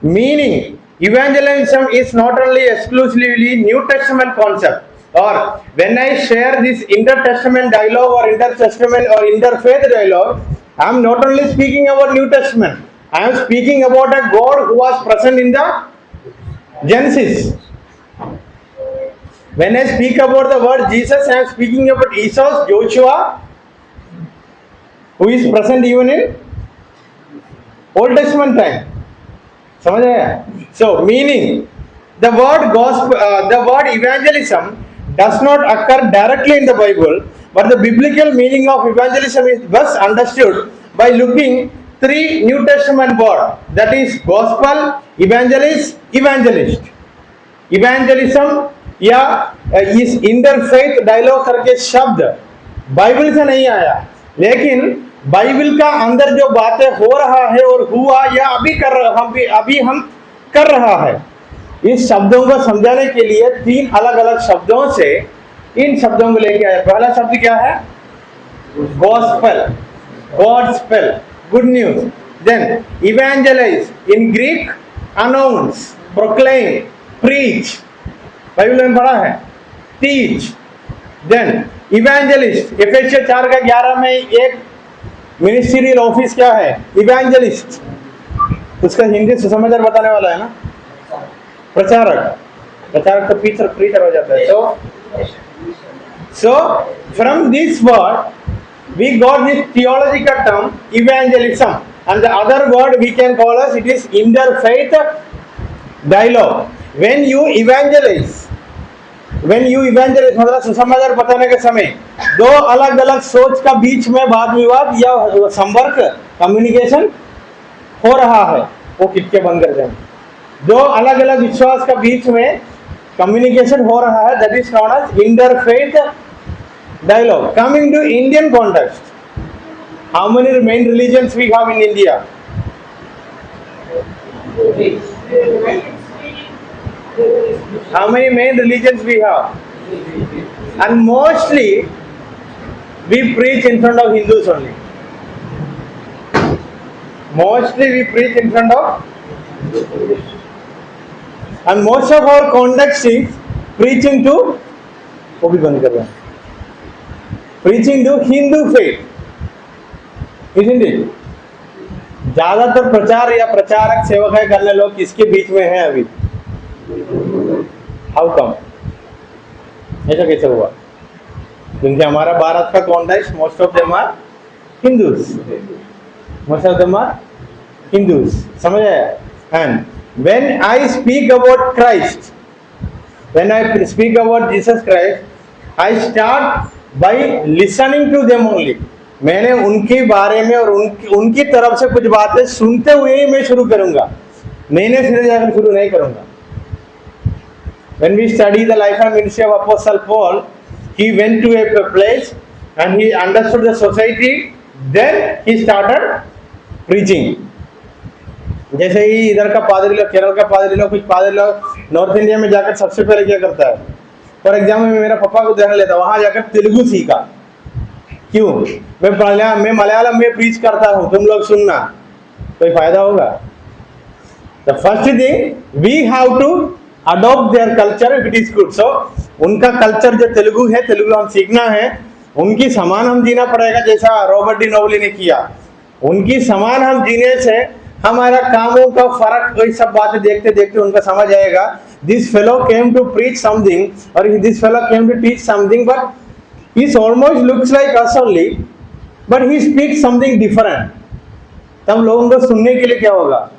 meaning evangelism is not only exclusively New Testament concept, or when I share this intertestament dialogue or intertestament or interfaith dialogue, I am not only speaking about New Testament, I am speaking about a God who was present in the Genesis. When I speak about the word Jesus, I am speaking about Jesus, Joshua, who is present even in Old Testament time. समझ आया? So meaning the word gospel, the word evangelism does not occur directly in the Bible, but the biblical meaning of evangelism is best understood by looking 3 New Testament words, that is gospel, evangelist, evangelist. Evangelism या इस interfaith dialogue करके शब्द Bible से नहीं आया, लेकिन Bible का अंदर जो बातें हो रहा है और हुआ या अभी हम कर रहा है, इस शब्दों को समझाने के लिए 3 अलग अलग शब्दों से इन शब्दों को लेके आए। पहला शब्द क्या है? Gospel, gospel, good news. Then evangelize, in Greek announce, proclaim, preach, Bible में पढ़ा है, टीच। देन इवेंजलिस्ट, एफेसियंस 4:11 में एक मिनिस्ट्रियल ऑफिस क्या है? इवेंजलिस्ट। उसका हिंदी सुसमाचार बताने वाला है ना, प्रचारक। प्रचारक तो प्रीचर हो जाता है। So from this word we got this theological term evangelism, and the other word we can call as it is interfaith dialogue. When you evangelize मतलब सुसमाचार बताने के समय 2 अलग अलग सोच का बीच में वाद विवाद या संपर्क, कम्युनिकेशन हो रहा है, वो खिड़कियां बंद कर दें। 2 अलग अलग विश्वास का बीच में कम्युनिकेशन हो रहा है, that is known as interfaith dialogue. Coming to Indian context, how many main religions we have in India? How many main religions we have? And mostly we preach in front of Hindus only. Mostly we preach in front of, and most of our context is preaching to, वो भी बंद कर रहे हैं, preaching to Hindu faith, isn't it? ज्यादातर प्रचार या प्रचारक सेवक है करने लोग किसके बीच में हैं अभी? हाउ कम, ऐसा कैसे हुआ? क्योंकि हमारा भारत का context most of them are Hindus, most of them are Hindus, समझ आया? And when I speak about Christ, when I speak about Jesus Christ, I start by listening to them only. मैंने उनके बारे में और उनकी तरफ से कुछ बातें सुनते हुए ही मैं शुरू करूंगा, मैंने सीधे जाकर शुरू नहीं करूंगा। When we study the life and ministry of Apostle Paul, he went to a place and he understood the society, then he started preaching. जैसे ही इधर का पादरी लोग, केरल का पादरी लोग, कुछ पादरी लोग नॉर्थ इंडिया में जाकर सबसे पहले क्या करता है? फॉर एग्जाम्पल मैं मेरा पापा को उदाहरण लेता, वहां जाकर तेलुगु सीखा। क्यों? मैं मलयालम में प्रीच करता हूँ, तुम लोग सुनना, कोई फायदा होगा? The first thing we have to adopt their culture if it is good. So उनका कल्चर जो तेलुगु है, तेलुगु हम सीखना है, उनकी समान हम जीना पड़ेगा, जैसा रॉबर्ट डी नोबली ने किया। उनकी समान हम जीने से हमारा कामों का फर्क, कोई सब बातें देखते देखते उनका समझ आएगा। This fellow came to preach something और this fellow came to teach something, but he almost looks like us only, but he speaks something different. तब लोगों को सुनने के लिए क्या होगा?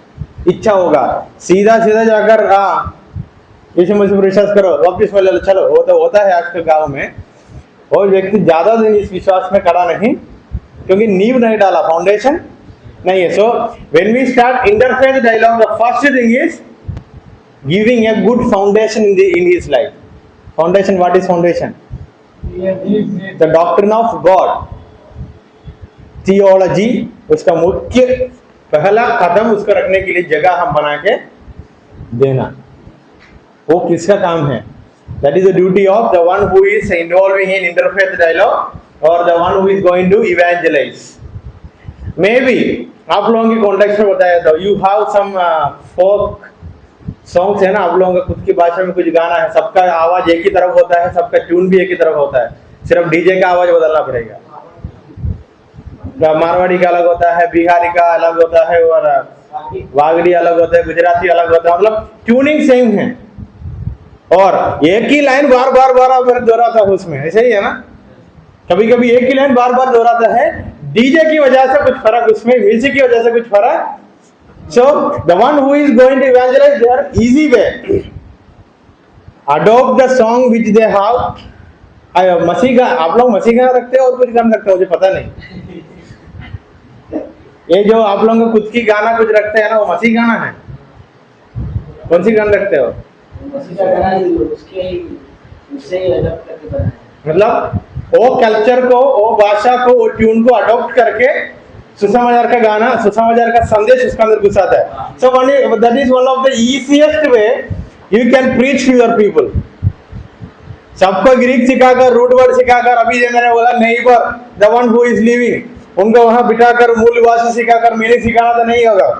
इच्छा होगा। सीधा सीधा जाकर यीशु मसीह पर विश्वास करो, वापिस में ले लो, चलो, वो तो होता है आज के गांव में। और व्यक्ति ज्यादा दिन इस विश्वास में खड़ा नहीं, क्योंकि नींव नहीं डाला, फाउंडेशन नहीं है। So when we start interfaith dialogue, the first thing is giving a good foundation in his life. Foundation, what is foundation? The doctrine of God, theology, उसका मुख्य पहला कदम उसको रखने के लिए जगह हम बना के देना। वो किसका काम है? That is the duty of the one who is involving in interfaith dialogue और the one who is going to evangelise. Maybe आप लोगों के कॉन्टेक्स्ट में बताया था, you have some folk songs है ना, आप लोगों का खुद की भाषा में कुछ गाना है, सबका आवाज एक ही तरफ होता है, सबका ट्यून भी एक ही तरफ होता है, सिर्फ डीजे का आवाज बदलना पड़ेगा। मारवाड़ी का अलग होता है, बिहारी का अलग होता है, और वागड़ी अलग होता है, गुजराती अलग होता है, मतलब ट्यूनिंग सेम है और एक ही लाइन बार बार दोहराता है उसमें, ऐसे ही है ना। कभी कभी एक ही लाइन बार बार दोहराता है, डीजे की वजह से कुछ फर्क, उसमें म्यूजिक की वजह से कुछ फर्क। So the one who is going to evangelise, they are easy way, adopt the song which they have. मसीह का, आप लोग मसीह गाना रखते हो और कुछ गाना रखते हो, मुझे पता नहीं। ये जो आप लोगों का खुद की गाना कुछ रखते हैं ना, वो मसीह गाना है? कौन सी गाना रखते हो? मसीह का गाना उससे अडॉप्ट करके बनाया, मतलब वो कल्चर को, वो भाषा को, वो ट्यून को अडॉप्ट करके सुसमाचार का गाना, सुसमाचार का संदेश उसके अंदर घुसाता है। So that is one of the easiest way you can preach to your people. सबको ग्रीक सिखाकर, रूट वर्ड सिखाकर, अभी जो मैंने बोला neighbour, the one who is living, उनको वहां बिठाकर मूल भाषा सिखाकर मीनिंग सिखाना तो नहीं होगा।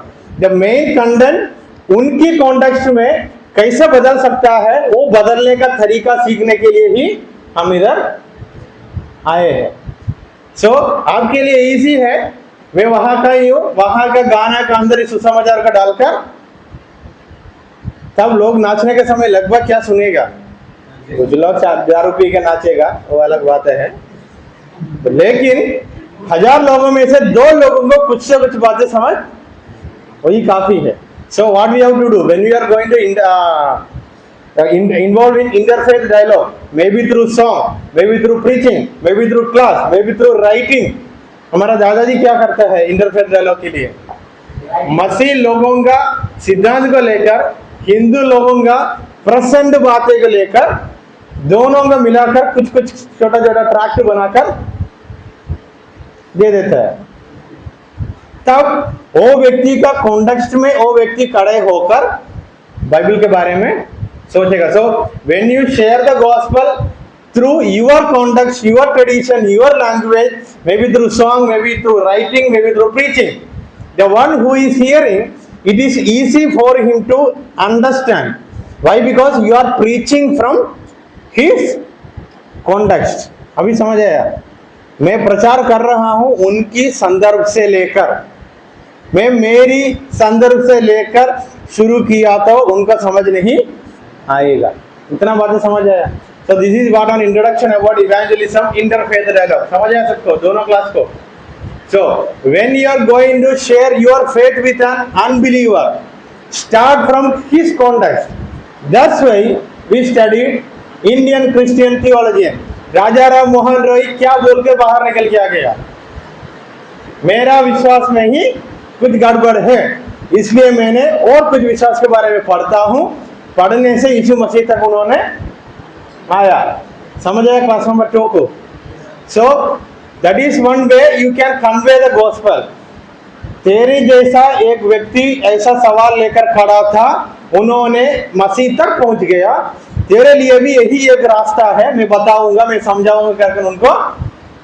द मेन कंटेंट उनकी कॉन्टेक्स्ट में कैसे बदल सकता है, वो बदलने का तरीका सीखने के लिए ही हम इधर आए हैं। सो आपके लिए इजी है, मैं वहां का ही हूं, वहां का गाना का अंदर इस सुसमाचार का डालकर, तब लोग नाचने के समय लगभग क्या सुनेगा? कुछ लोग दारू पी के नाचेगा, वो अलग बात है, लेकिन 1000 लोगों में से 2 लोगों को कुछ से कुछ बातें समझ, वही काफी है। So what we have to do when we are going to involve in interfaith dialogue, maybe through song, maybe through preaching, maybe through class, maybe through writing। हमारा दादाजी क्या करता है इंटरफेथ डायलॉग के लिए? मसीह लोगों का सिद्धांत को लेकर, हिंदू लोगों का प्रसन्न बातें को लेकर, दोनों को मिलाकर कुछ कुछ छोटा छोटा ट्रैक्ट बनाकर दे देता है। तब वो व्यक्ति का कॉन्टेक्स्ट में वो व्यक्ति खड़े होकर बाइबल के बारे में सोचेगा। So when you share the gospel through your context, your tradition, your language, may be through song, may be through writing, may be through preaching, the one who is hearing, it is easy for him to understand. Why? Because you are preaching from his context. अभी समझ आया? मैं प्रचार कर रहा हूं उनकी संदर्भ से लेकर, मैं मेरी संदर्भ से लेकर शुरू किया तो उनको समझ नहीं आएगा। इतना बातें समझ आया? So this is what an introduction about evangelism, interfaith dialogue. समझ आया सबको, दोनों क्लास को? So when you are going to share your faith with an unbeliever, start from his context. That's why we studied Indian Christian theologian. राजा राम मोहन रॉय क्या बोल के बाहर निकल के आ गया? मेरा विश्वास में ही कुछ गड़बड़ है, इसलिए मैंने और कुछ विश्वास के बारे में पढ़ता हूँ। पढ़ने से यीशु मसीह तक उन्होंने आया। समझ आया क्लास नंबर 2 को? सो that is one way you can convey the gospel. तेरे जैसा एक व्यक्ति ऐसा सवाल लेकर खड़ा था, उन्होंने मसीह तक पहुंच गया। तेरे लिए भी यही एक रास्ता है, मैं बताऊंगा, मैं समझाऊंगा करके उनको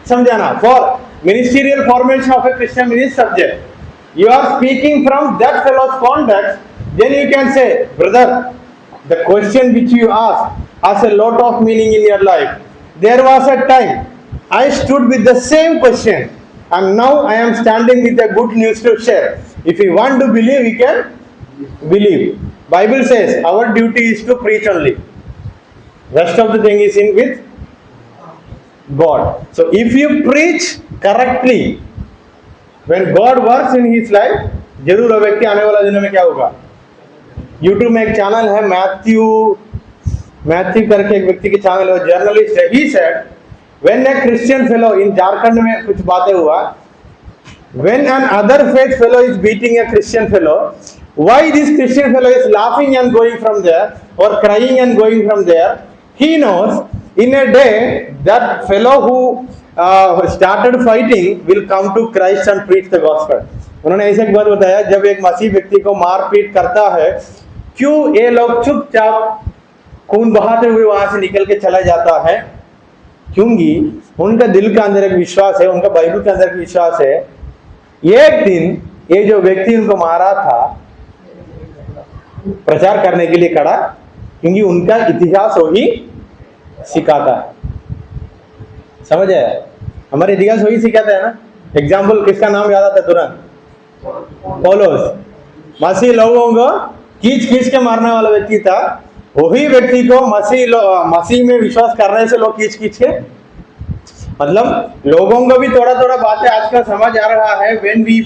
समझाना। For ministerial formation of a Christian minister subject, you are speaking from that fellow's context, then you can say brother, the question which you asked has a lot of meaning in your life. There was a time I stood with the same question, and now I am standing with the good news to share. If you want to believe, we can believe. Bible says our duty is to preach only. Rest of the thing is in with God. So if you preach correctly, when God works in his life, जरूर वो व्यक्ति आने वाला दिनों में क्या होगा? YouTube में एक चैनल है मैथ्यू करके एक व्यक्ति के चैनल है, जर्नलिस्ट है। He said when a Christian fellow, in Jharkhand में कुछ बातें हुआ, when another faith fellow is beating a Christian fellow, why this Christian fellow is laughing and going from there और crying and going from there, he knows in a day that fellow who started fighting will come to Christ and preach the gospel. उन्होंने ऐसे एक बात बताया, जब एक मसीह व्यक्ति को मारपीट करता है, क्यों ये लोग चुपचाप खून बहाते हुए वहां से निकल के चला जाता है? क्योंकि उनका दिल के अंदर एक विश्वास है, उनका बाइबल के अंदर एक विश्वास है, एक दिन ये जो व्यक्ति उनको मारा था प्रचार करने के लिए खड़ा, क्योंकि उनका इतिहास वही सिखाता है। समझ आया? हमारे इतिहास वही सिखाता है ना। एग्जाम्पल किसका नाम याद आता है तुरंत? पौलुस। मसीह लोगों को खींच खींच के मारने वाला व्यक्ति था, वही व्यक्ति को मसीह में विश्वास करने से लोग खींच खींच के, मतलब लोगों को भी थोड़ा थोड़ा बातें आजकल समझ आ रहा है। when we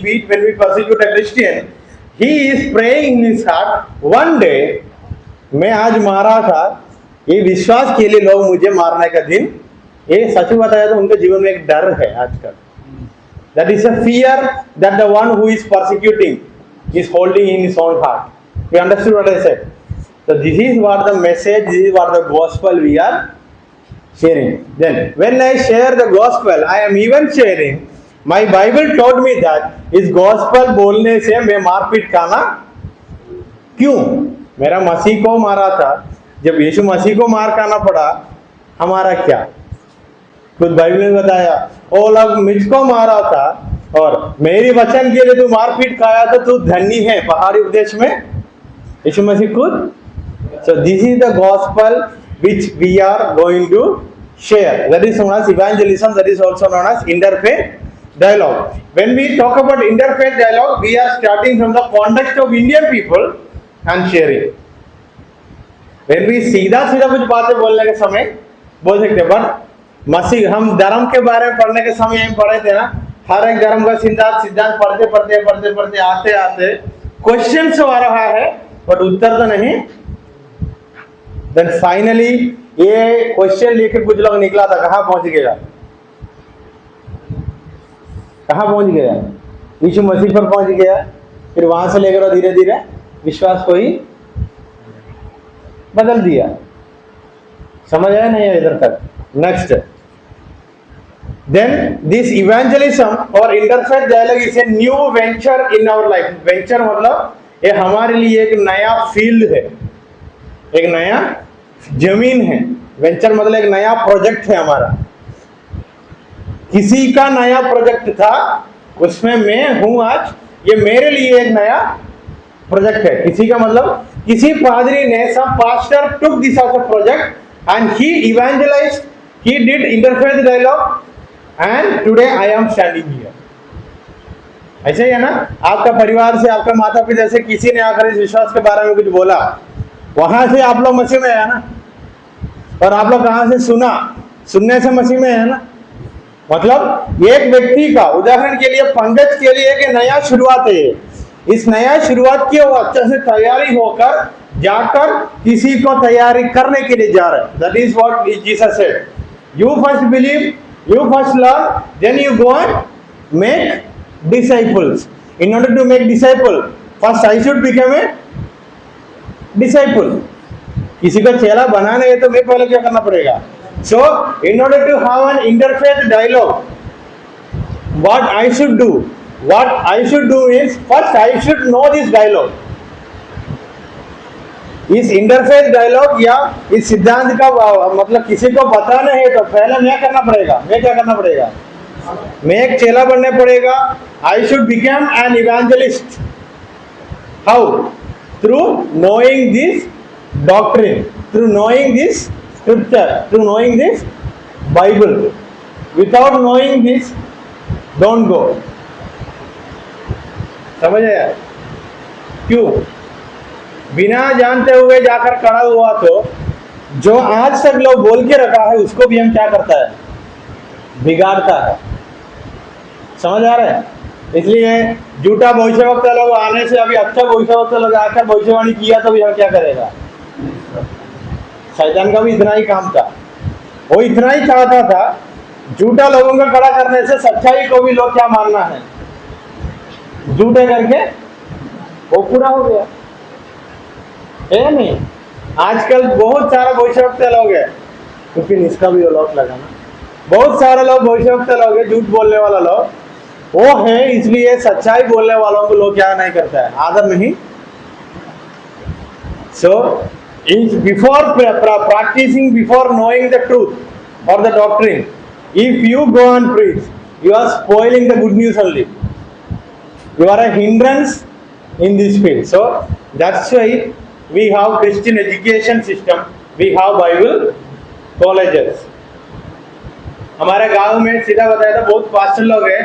persecute a Christian, he is praying in his heart, one day मैं आज मारा था, ये विश्वास के लिए लोग मुझे मारने का दिन, ये सच बताया तो उनके जीवन में एक डर है आजकल। That is a fear that the one who is persecuting is holding in his own heart. You understood what I said? So this is what the message, this is what the gospel we are sharing. Then when I share the gospel, I am even sharing, my Bible told me that इस gospel बोलने से मैं मारपीट खाना क्यों? मेरा मसीह को मारा था, जब यीशु मसीह को मार खाना पड़ा, हमारा क्या? खुद बाइबल में बताया, ओ लोग मुझको मारा था और मेरी वचन के लिए तू मारपीट खाया तो तू धन्य है। पहाड़ी उपदेश में यीशु मसीह खुद। So this is the gospel which we are going to share. That is known as evangelism. That is also known as interfaith dialogue. When we talk about interfaith dialogue, we are starting from the context of Indian people and sharing. When we सीधा कुछ बातें बोलने के समय बोल सकते हैं, but मसीह हम धर्म के बारे में पढ़ने के समय हम पढ़े थे ना, हर एक धर्म का सिद्धांत पढ़ते आते क्वेश्चन आ रहा है बट उत्तर तो नहीं। देन फाइनली ये क्वेश्चन लेकर कुछ लोग निकला था, कहाँ पहुंच गया? यीशु मसीह पर पहुंच गया, फिर वहां से लेकर धीरे धीरे विश्वास को ही बदल दिया। समझ आया नहीं इधर तक? नेक्स्ट, देन दिस इवेंजलिज्म और interfaith dialogue is a new venture in our life. Venture मतलब ये हमारे लिए एक नया फील्ड है, एक नया जमीन है। वेंचर मतलब एक नया प्रोजेक्ट है हमारा। किसी का नया प्रोजेक्ट था, उसमें मैं हूं आज, ये मेरे लिए एक नया प्रोजेक्ट है। किसी का मतलब किसी पादरी ने, some pastor took this as a project and he evangelized, he did interfaith dialogue and today I am standing here. ऐसे ही है ना, आपका परिवार से, आपका माता पिता से किसी ने आकर इस विश्वास के बारे में कुछ बोला, वहां से आप लोग मसीह में आया ना, और आप लोग कहां से सुना? सुनने से मसीह में है ना। मतलब एक व्यक्ति का, उदाहरण के लिए पंकज के लिए एक नया शुरुआत है ये। इस नया शुरुआत की वो अच्छे से तैयारी होकर जाकर किसी को तैयारी करने के लिए जा रहे हैं। That is what Jesus said, you first believe, you first learn, then you go and make disciples. In order to make disciple, first I should become a disciple. किसी को चेला बनाना है तो मैं पहले क्या करना पड़ेगा? So in order to have an interfaith dialogue, what I should do, what I should do is first I should know this dialogue. इस इंटरफेस डायलॉग या इस सिद्धांत का मतलब किसी को बताना है तो पहले मैं करना पड़ेगा, मैं क्या करना पड़ेगा? मैं एक चेला बनने पड़ेगा। आई should become an evangelist. How? Through knowing this doctrine, through knowing this scripture, through knowing this Bible. Without knowing this don't go. समझ आया? क्यों? बिना जानते हुए जाकर खड़ा हुआ तो जो आज तक लोग बोल के रखा है उसको भी हम क्या करता है? बिगाड़ता है। समझ आ रहा है? इसलिए झूठा भविष्यवक्ता लोग आने से अभी अच्छा भविष्यवक्ता लोग आकर भविष्यवाणी किया तो भी हम क्या करेगा? शैतान का भी इतना ही काम था, वो इतना ही चाहता था झूठा लोगों को खड़ा करने से सच्चाई को भी लोग क्या मानना है, झूठे करके वो पूरा हो गया है नहीं। आजकल बहुत सारा भविष्यवक्ता लोग है, क्योंकि इसका भी लॉक लगाना, बहुत सारे लोग भविष्यवक्ता लोग है, झूठ बोलने वाला लोग वो है, इसलिए सच्चाई बोलने वालों को लोग क्या नहीं करता है? आदर नहीं। So before practicing, before knowing the truth or the doctrine, if you go and preach, you are spoiling the good news only. You are a hindrance in this field. So that's why we have Christian education system, we have Bible colleges. हमारे गांव में सीधा बताया था बहुत pastor लोग हैं,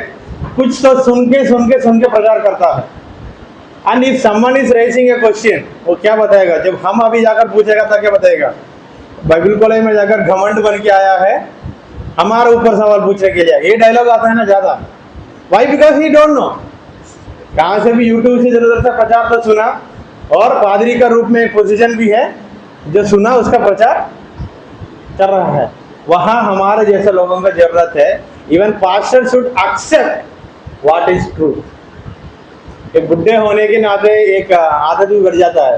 कुछ तो सुन के प्रचार करता है। And if someone is raising a question, वो क्या बताएगा? जब हम अभी जाकर पूछेगा तो क्या बताएगा? बाइबल कॉलेज में जाकर घमंड बन के आया है हमारे ऊपर सवाल पूछने के लिए। ये डायलॉग आता है ना ज्यादा। Why? Because he don't know. कहाँ से भी यूट्यूब से इधर से प्रचार तो सुना, और पादरी का रूप में एक पोजीशन भी है, जो सुना उसका प्रचार कर रहा है। वहाँ हमारे जैसे लोगों का जरूरत है। Even pastor should accept what is truth. एक बुढ़े होने के नाते एक आदत भी बढ़ जाता है,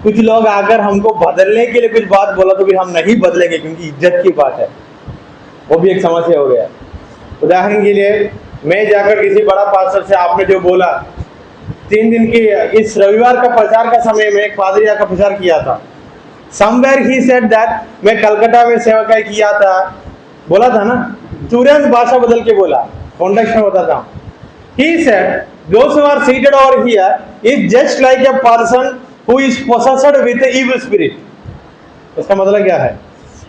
कुछ लोग आकर हमको बदलने के लिए कुछ बात बोला तो फिर हम नहीं बदलेंगे क्योंकि इज्जत की बात है। वो भी एक समस्या हो गया। उदाहरण के लिए मैं जाकर किसी बड़ा पास्टर से आपने जो बोला 3 दिन की इस रविवार का प्रचार का समय में एक पादरी का प्रचार किया था। समवेयर ही सेड दैट मैं कलकत्ता में सेवकाई किया था, बोला था ना, तुरंत भाषा बदल के बोला, कॉन्टेक्स्ट में बताता हूँ। He said, those who are seated over here is just like a person who is possessed with an evil spirit. इसका मतलब क्या है?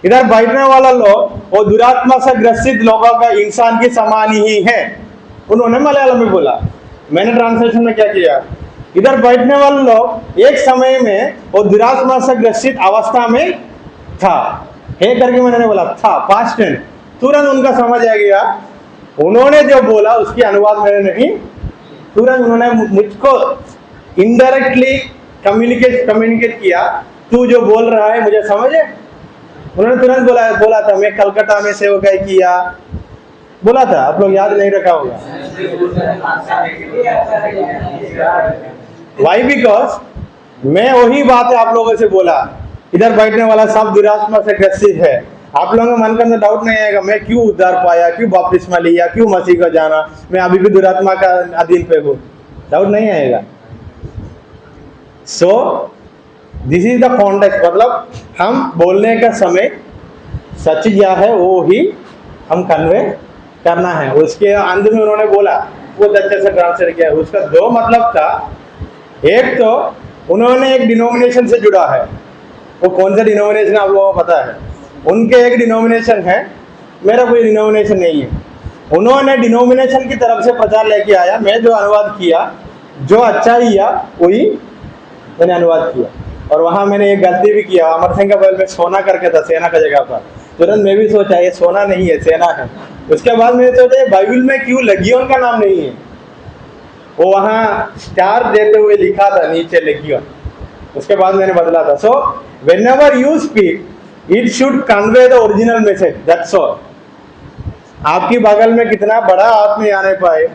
इधर बैठने वाला लोग वो दुरात्मा से ग्रसित लोगों का इंसान के समान ही है। उन्होंने मलयालम में बोला, मैंने ट्रांसलेशन में क्या किया, इधर बैठने वाले लोग एक समय में वो दुरात्मा से ग्रसित अवस्था में था, है करके मैंने बोला था, पास्ट टेंस। तुरंत उनका समझ आ गया, उन्होंने जो बोला उसकी अनुवाद मैंने नहीं, तुरंत उन्होंने मुझको इनडायरेक्टली कम्युनिकेट किया, तू जो बोल रहा है मुझे समझ है। उन्होंने तुरंत बोला था मैं कलकत्ता में सेवकाई किया, बोला था, आप लोग याद नहीं रखा होगा। वाई? बिकॉज मैं वही बात है आप लोगों से बोला, इधर बैठने वाला सब दुरात्मा से ग्रसित है। आप लोगों के मन के अंदर डाउट नहीं आएगा मैं क्यों उद्धार पाया, क्यों बपतिस्मा लिया, क्यों मसीह को जाना, मैं अभी भी दुरात्मा का अधीन पे हूँ, डाउट नहीं आएगा। So this is the context. मतलब हम बोलने का समय सच क्या है वो ही हम कन्वे करना है। उसके अंत में उन्होंने बोला, बहुत अच्छे से ट्रांसलेट किया, उसका 2 मतलब था। एक तो उन्होंने एक डिनोमिनेशन से जुड़ा है, वो कौन सा डिनोमिनेशन आप लोगों को पता है? उनके एक डिनोमिनेशन है, मेरा कोई डिनोमिनेशन नहीं है। उन्होंने डिनोमिनेशन की तरफ से प्रचार लेके आया, मैं जो अनुवाद किया, जो अच्छा ही या वही मैंने अनुवाद किया। और वहां मैंने एक गलती भी किया, अमर सिंह का बगल में सोना करके था सेना का जगह पर, तुरंत मैं भी सोचा ये सोना नहीं है सेना है। उसके बाद मैंने सोचा बाइबल में क्यों लेगियोन का नाम नहीं है, वो वहां स्टार देते हुए लिखा था नीचे लेगियोन, उसके बाद मैंने बदला था। So whenever you speak it should convey the original message, that's all. आपकी बगल में कितना बड़ा आदमी आने पाए,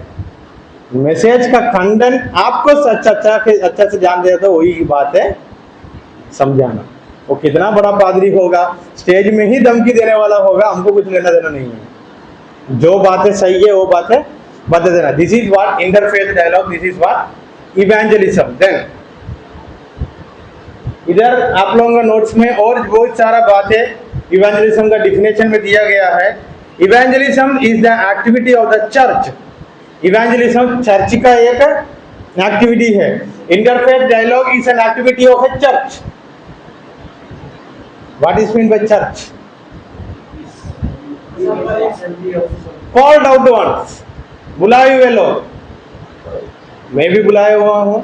मैसेज का खंडन आपको अच्छा से जान दे तो वही बात है समझाना। वो कितना बड़ा पादरी होगा, स्टेज में ही धमकी देने वाला होगा, हमको कुछ लेना देना नहीं है। जो बातें सही है वो बातें बता देना। This is what interfaith dialogue, this is what evangelism. Then इधर आप लोगों का नोट्स में और बहुत सारा बातें इवेंजलिज्म का डिफिनेशन में दिया गया है। Evangelism is the activity of the church. Evangelism church का एक एक्टिविटी है। Interfaith dialogue is an activity of a church. What is meant by church? Called out ones, बुलाए हुए लोग। मैं भी बुलाया हुआ हूँ,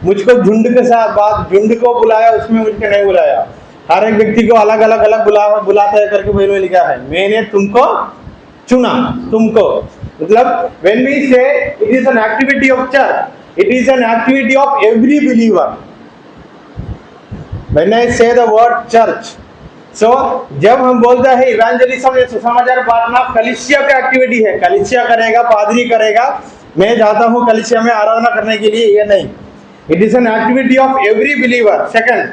मुझको झुंड के साथ बात, झुंड को बुलाया, उसमें मुझको नहीं बुलाया। हर एक व्यक्ति को अलग अलग बुलाता है करके बाइबल में लिखा है। मैंने तुमको चुना, तुमको, मतलब when we say it is an activity of church, it is an activity of every believer. When I say the word church, so जब हम बोलते हैं इवेंजलिज्म ये सुसमाचार बांटना कलीसिया का एक्टिविटी है, कलीसिया करेगा, पादरी करेगा, मैं जाता हूँ कलीसिया में आराधना करने के लिए, ये नहीं। It is an activity of every believer. Second,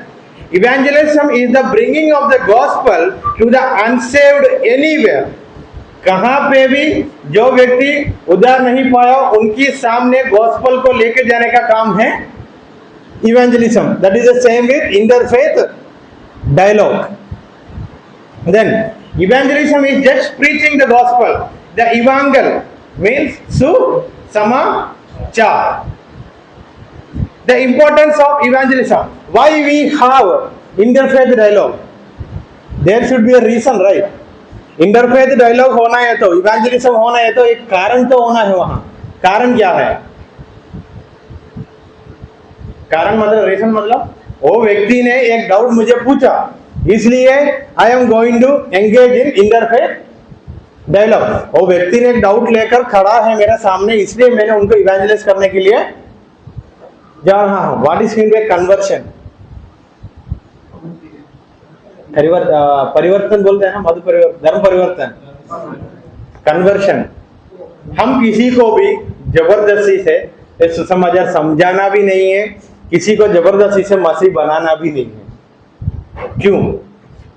evangelism is the bringing of the gospel to the unsaved anywhere. कहाँ पे भी जो व्यक्ति उद्धार नहीं पाया उनके सामने गॉस्पेल को लेके जाने का काम है evangelism. That is the same with interfaith dialogue. Then evangelism is just preaching the gospel. The evangel means susamachar. The importance of evangelism. Why we have interfaith dialogue? There should be a reason, right? Interfaith dialogue होना है तो evangelism होना है तो एक कारण तो होना है वहाँ। कारण क्या है? कारण मतलब रीजन मतलब वो व्यक्ति ने एक डाउट मुझे पूछा, इसलिए I am going to engage in interfaith dialogue. वो व्यक्ति ने एक डाउट लेकर खड़ा है मेरे सामने, इसलिए मैंने उनको इवेंजलाइज करने के लिए जा रहा हूं। What is mean bye conversion? परिवर्तन बोलते हैं ना, मधु परिवर्तन, धर्म परिवर्तन, कन्वर्शन। हम किसी को भी जबरदस्ती से सुसमाचार समझाना भी नहीं है, किसी को जबरदस्ती से मसीह बनाना भी नहीं है। क्यों?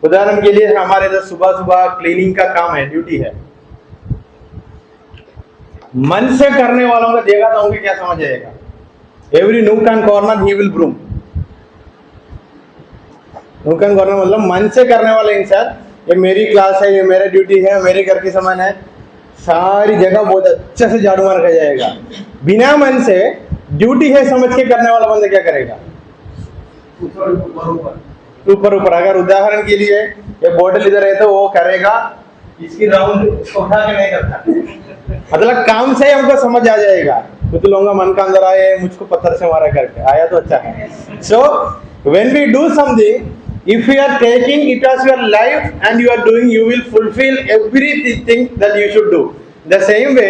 उदाहरण के लिए हमारे इधर सुबह सुबह क्लीनिंग का काम है, ड्यूटी है। मन से करने वालों को देखा तो उनके क्या समझ आएगा? Every nook and corner he will broom. Nook and corner मतलब मन से करने वाले इंसान, ये मेरी क्लास है, ये मेरा ड्यूटी है, मेरे घर की सामान है, सारी जगह बहुत अच्छे से झाड़ू मार के जाएगा। बिना मन से ड्यूटी है समझ के करने वाला बंदा क्या करेगा? ऊपर ऊपर। अगर उदाहरण के लिए ये बोतल इधर है तो वो करेगा इसकी राउंड उठा के नहीं करता, मतलब काम से ही हमको समझ आ जाएगा। कुछ लोगों का मन का अंदर आए मुझको पत्थर से मारा करके आया तो अच्छा है। So when we do something, if you are taking it as your life and you are doing, you will fulfil everything that you should do. The same way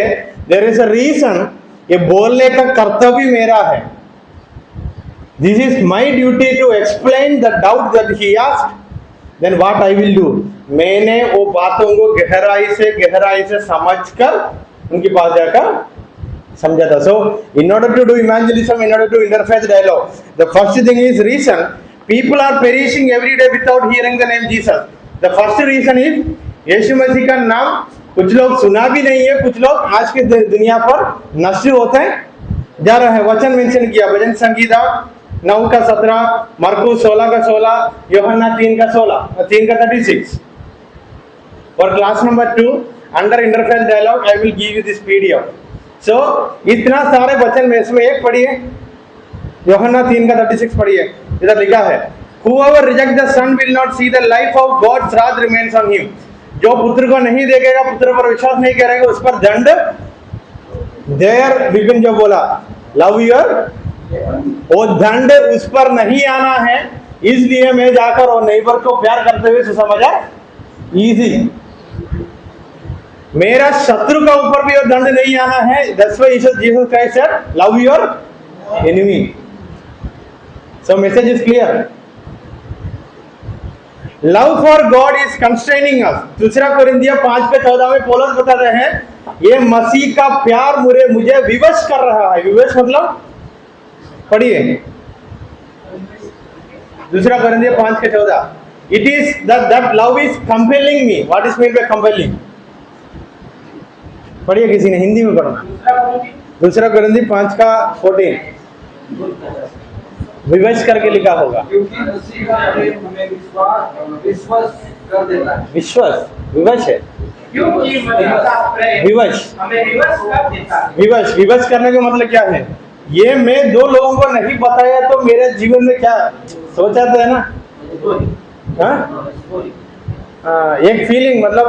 there is a reason, ये बोलने का कर्तव्य मेरा है। This is my duty to explain the doubt that he asked. Then what I will do? मैंने वो बातों को गहराई से समझकर उनके पास जाकर समझा था। So, in order to do evangelism, in order to interfaith dialogue, the first thing is reason. People are perishing every day without hearing the name Jesus. The first reason is यीशु मसीह का नाम कुछ लोग सुना भी नहीं है, कुछ लोग आज के दुनिया पर नष्ट होते जा रहे हैं। वचन मेंशन किया भजन संगीता 9:17, मरकुस 16:16, यूहन्ना 3:36। और class number 2 under interfaith dialogue I will give you this PDF. So इतना सारे वचन में इसमें एक पढ़िए, यूहन्ना 3:36 पढ़िए। इधर लिखा है, whoever rejects the son will not see the life of God's wrath remains on him। जो पुत्र को नहीं देखेगा, पुत्र पर विश्वास नहीं करेगा, उस पर दंड। देयर विपिन जो बोला लव योर, वो दंड उस पर नहीं आना है इसलिए मैं जाकर और नेबर को प्यार करते हुए सुसमाचार इजी, मेरा शत्रु का ऊपर भी और दंड नहीं आना है। That's why Jesus Christ said love your enemy. So message is clear. Love for God is constraining us. दूसरा कोरिन्थियों 5:14 में पौलुस बता रहे हैं ये मसीह का प्यार मुझे विवश कर रहा है। विवश मतलब पढ़िए दूसरा कोरिन्थियों 5:14। It is that love is compelling me. What is mean bye compelling? पढ़िए किसी ने हिंदी में पढ़ना। दूसरा कोरिन्थियों 5:14 विवश करके लिखा होगा। क्योंकि मसीह का प्रेम हमें विश्वास कर देता है। विश्वास विवश है। क्योंकि मसीह का प्रेम विवश हमें विवश कर देता है। विवश करने का मतलब क्या है? ये मैं दो लोगों को नहीं बताया तो मेरे जीवन में क्या सोचा था ना, एक फीलिंग, मतलब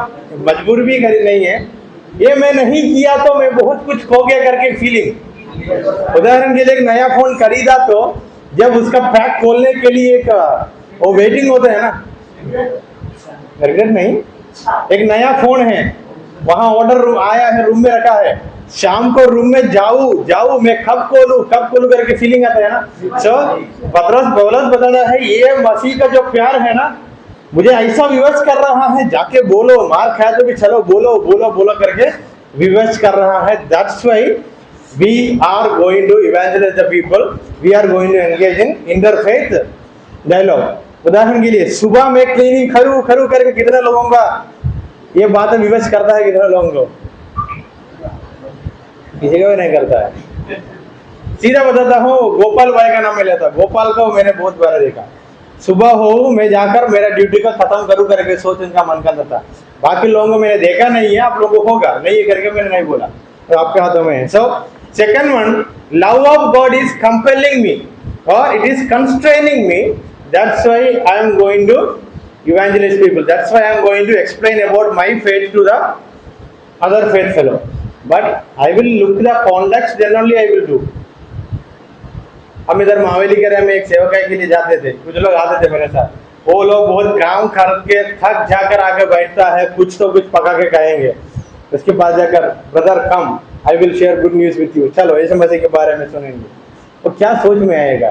मजबूर भी नहीं है, ये मैं नहीं किया तो मैं बहुत कुछ खो गया करके फीलिंग। उदाहरण के लिए एक नया फोन खरीदा तो जब उसका पैक खोलने के लिए एक वो वेटिंग होता है ना, रिग्रेट नहीं, एक नया फोन है, वहां ऑर्डर आया है, रूम में रखा है, शाम को रूम में जाऊं मैं कब खोलूं करके फीलिंग आता है ना। सो पौलुस बता रहा है ये मसीह का जो प्यार है ना मुझे ऐसा विवश कर रहा है, जाके बोलो, मार खाया तो भी चलो बोलो करके विवश कर रहा है। That's why we are going to evangelise the people, we are going to engage in interfaith dialogue. उदाहरण के लिए सुबह में क्लीनिंग खरू करके कितने लोगों का ये बात विवश करता है, कितने लोगों को? किसी को भी नहीं करता है। सीधा बताता हूँ, गोपाल भाई का नाम मैं लेता, गोपाल को मैंने बहुत बार देखा, सुबह हो मैं जाकर मेरा ड्यूटी का खत्म करूँ करके सोच उनका मन करता था। बाकी लोगों को मैंने देखा नहीं है, आप लोगों को होगा नहीं है करके मैंने नहीं बोला, तो आपके हाथों में है। So second one, love of God is compelling me और it is constraining me. That's why I am going to evangelize people. That's why I am going to explain about my faith to the other faith fellow. But I will look the context, then only I will do. हम इधर मावेली के में एक सेवकाई के लिए जाते थे, कुछ लोग आते थे मेरे साथ, वो लोग बहुत काम कर के थक जाकर आके बैठता है, कुछ तो कुछ पका के खाएंगे, उसके पास जाकर brother come I will share good news with you, चलो ऐसे मसीह के बारे में सुनेंगे। तो क्या सोच में आएगा?